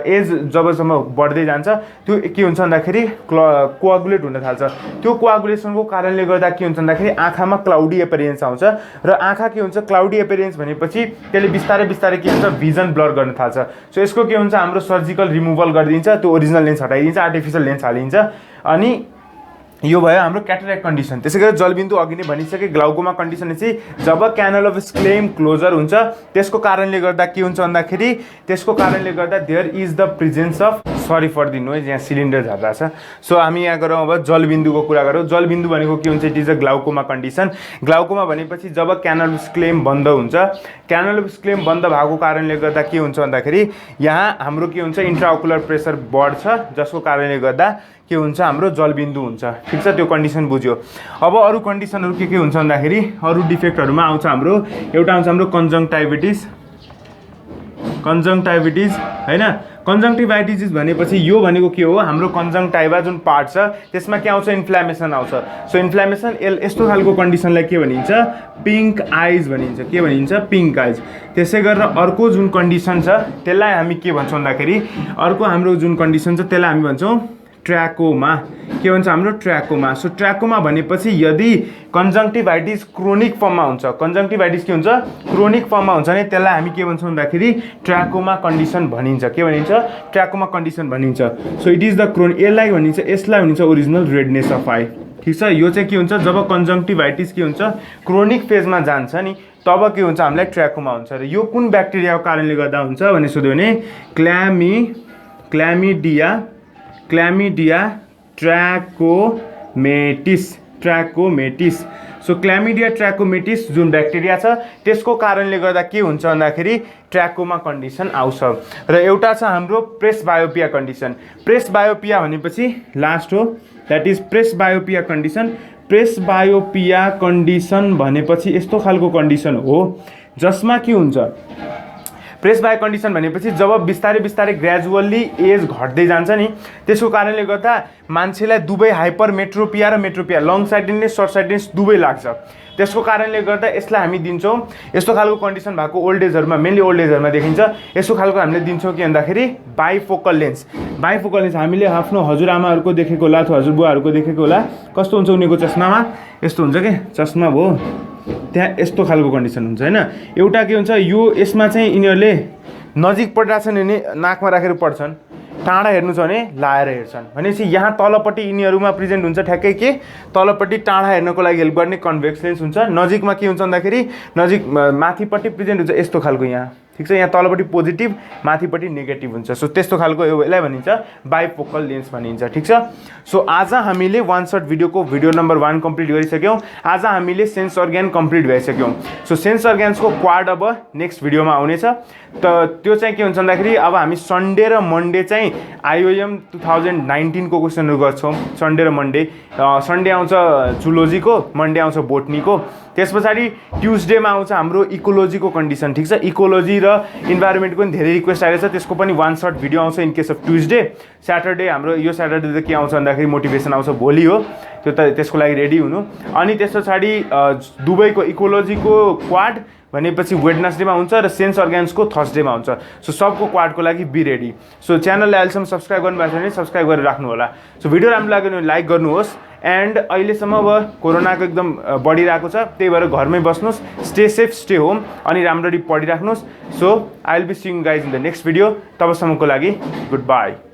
एज, जबसम्म बढ्दै जान्छ त्यो के हुन्छ भन्दाखेरि कोआगुलेट हुन थाल्छ। त्यो कोआगुलेसनको कारणले गर्दा के हुन्छ भन्दाखेरि आँखामा क्लाउडी एपियरेन्स आउँछ। र आँखा के हुन्छ? क्लाउडी एपियरेन्स भनेपछि त्यसले बिस्तारै बिस्तारै के हुन्छ? भिजन ब्लर गर्न थाल्छ। सो यसको के हुन्छ? हाम्रो सर्जिकल रिमुभल गरिदिन्छ, त्यो ओरिजिनल लेन्स हटाइदिन्छ, आर्टिफिसियल लेन्स हालिदिन्छ। अनि यो भयो हाम्रो क्याटारेक्ट कन्डिसन। त्यसै गरी जलबिन्दु अघि नै भनिसके। ग्लाउकोमा कन्डिसन चाहिँ जब क्यानल अफ स्क्लेम क्लोजर हुन्छ त्यसको कारणले गर्दा के हुन्छ भन्दाखेरि there is the presence of, sorry for the noise, यहाँ सिलिन्डर झर्दा छ। सो हामी यहाँ गरौँ अब जलबिन्दुको कुरा गरौँ। जलबिन्दु भनेको के हुन्छ? It is a glaucoma condition. Glaucoma भनेपछि जब क्यानल अफ स्क्लेम बन्द हुन्छ, क्यानल अफ स्क्लेम बन्द भएको कारणले गर्दा के हुन्छ भन्दाखेरि यहाँ हाम्रो के हुन्छ? इन्ट्राओकुलर प्रेसर बढ्छ, जसको कारणले गर्दा के हुन्छ? हाम्रो जलबिन्दु हुन्छ। ठिक छ, त्यो कन्डिसन बुझ्यो। अब अरू कन्डिसनहरू के हुन्छ भन्दाखेरि अरू डिफेक्टहरूमा आउँछ हाम्रो, एउटा आउँछ हाम्रो कन्जङ्क्टिभाइटिस हैन। कन्जङ्क्टिभाइटिस भनेपछि यो भनेको के हो? हाम्रो कन्जङ्क्टिभा जुन पार्ट छ त्यसमा के आउँछ? इन्फ्लामेसन आउँछ। सो इन्फ्लामेसन यस्तो खालको कन्डिसनलाई के भनिन्छ? पिङ्क आइज भनिन्छ। के भनिन्छ? पिङ्क आइज। त्यसै गरेर अर्को जुन कन्डिसन छ त्यसलाई हामी के भन्छौँ भन्दाखेरि अर्को हाम्रो जुन कन्डिसन छ त्यसलाई हामी भन्छौँ ट्र्याकोमा। के भन्छ? हाम्रो ट्र्याकोमा। सो ट्र्याकोमा भनेपछि यदि कन्जङ्क्टिभाइटिस क्रोनिक फर्ममा हुन्छ, कन्जङ्क्टिभाइटिस के हुन्छ? क्रोनिक फर्ममा हुन्छ भने त्यसलाई हामी के भन्छौँ भन्दाखेरि ट्र्याकोमा कन्डिसन भनिन्छ। के भनिन्छ? ट्र्याकोमा कन्डिसन भनिन्छ। सो इट इज द यसलाई भनिन्छ ओरिजिनल रेडनेस अफ आई। ठिक छ, यो चाहिँ के हुन्छ? जब कन्जङ्क्टिभाइटिस के हुन्छ? क्रोनिक फेजमा जान्छ नि तब के हुन्छ? हामीलाई ट्र्याकोमा हुन्छ। र यो कुन ब्याक्टेरियाको कारणले गर्दा हुन्छ भने सोध्यो भने क्ल्यामिडिया ट्र्याकोमेटिस। सो क्ल्यामिडिया ट्र्याकोमेटिस जुन ब्याक्टेरिया छ त्यसको कारणले गर्दा के हुन्छ भन्दाखेरि ट्र्याकोमा कन्डिसन आउँछ। र एउटा छ हाम्रो प्रेसबायोपिया कन्डिसन। प्रेसबायोपिया भनेपछि लास्ट हो, that is presbyopia condition. Presbyopia condition भनेपछि यस्तो खालको कन्डिसन हो जसमा के हुन्छ? प्रेसबायो कन्डिसन भनेपछि जब बिस्तारै बिस्तारै ग्रेजुअल्ली एज घट्दै जान्छ नि त्यसको कारणले गर्दा मान्छेलाई दुवै हाइपरमेट्रोपिया र मेट्रोपिया, लङ साइटेडनेस, सर्ट साइटेडनेस दुवै लाग्छ। त्यसको कारणले गर्दा यसलाई हामी दिन्छौँ, यस्तो खालको कन्डिसन भएको ओल्ड एजहरूमा, मेनली ओल्ड एजहरूमा देखिन्छ। यस्तो खालको हामीले दिन्छौँ के भन्दाखेरि बाइफोकल लेन्स। बाइफोकल लेन्स हामीले आफ्नो हजुरआमाहरूको देखेको होला अथवा हजुरबुवाहरूको देखेको होला। कस्तो हुन्छ उनीहरूको चस्मामा? यस्तो हुन्छ के चस्मा भयो, त्यहाँ यस्तो खालको कन्डिसन हुन्छ हैन। एउटा के हुन्छ यो यसमा चाहिँ यिनीहरूले नजिक पढिरहेको छन् भने नाकमा राखेर पढ्छन्, टाढा हेर्नु छ भने लाएर हेर्छन्। भनेपछि यहाँ तलपट्टि यिनीहरूमा प्रेजेन्ट हुन्छ ठ्याक्कै के तलपट्टि टाढा हेर्नको लागि हेल्प गर्ने कन्भेक्स लेन्स हुन्छ। नजिकमा के हुन्छ भन्दाखेरि नजिक माथिपट्टि प्रेजेन्ट हुन्छ यस्तो खालको यहाँ। ठिक छ, यहाँ तलपट्टि पोजिटिभ माथिपट्टि नेगेटिभ हुन्छ। सो त्यस्तो खालको यसलाई भनिन्छ बाइफोकल लेन्स भनिन्छ। ठिक छ, सो आज हामीले one short video number 1 complete गरिसक्यौँ। आज हामीले सेन्स अर्ग्यान कम्प्लिट भइसक्यौँ। सो सेन्स अर्ग्यान्सको क्वाड अब नेक्स्ट भिडियोमा आउनेछ। त त्यो चाहिँ के हुन्छ भन्दाखेरि अब हामी सन्डे र मन्डे चाहिँ आइओएम 2019 को क्वेसनहरू गर्छौँ। सन्डे र मन्डे, सन्डे आउँछ जुलोजीको, मन्डे आउँछ बोटनीको, त्यस पछाडि ट्युजडेमा आउँछ हाम्रो इकोलोजीको कन्डिसन। ठिक छ, इकोलोजी र इन्भाइरोमेन्टको पनि धेरै रिक्वेस्ट आएको छ, त्यसको पनि वान सर्ट भिडियो आउँछ in case of Tuesday. Saturday हाम्रो यो स्याटरडे त के आउँछ भन्दाखेरि मोटिभेसन आउँछ, भोलि हो त्यो त, त्यसको लागि रेडी हुनु। अनि त्यस पछाडि दुबईको इकोलोजीको क्वाड भनेपछि वेडनेसडेमा हुन्छ र सेन्स अर्ग्यान्सको थर्सडेमा हुन्छ। सो सबको क्वाडको लागि बी रेडी। सो च्यानललाई अहिलेसम्म सब्सक्राइब गर्नुभएको छ भने सब्सक्राइब गरेर राख्नु होला। सो भिडियो राम्रो लाग्यो भने लाइक गर्नुहोस्। एन्ड अहिलेसम्म अब कोरोनाको एकदम बढिरहेको छ, त्यही भएर घरमै बस्नुहोस्, स्टे सेफ, स्टे होम, अनि राम्ररी पढिराख्नुहोस्। So I will be seeing guys in the next video. तबसम्मको लागि गुड बाई।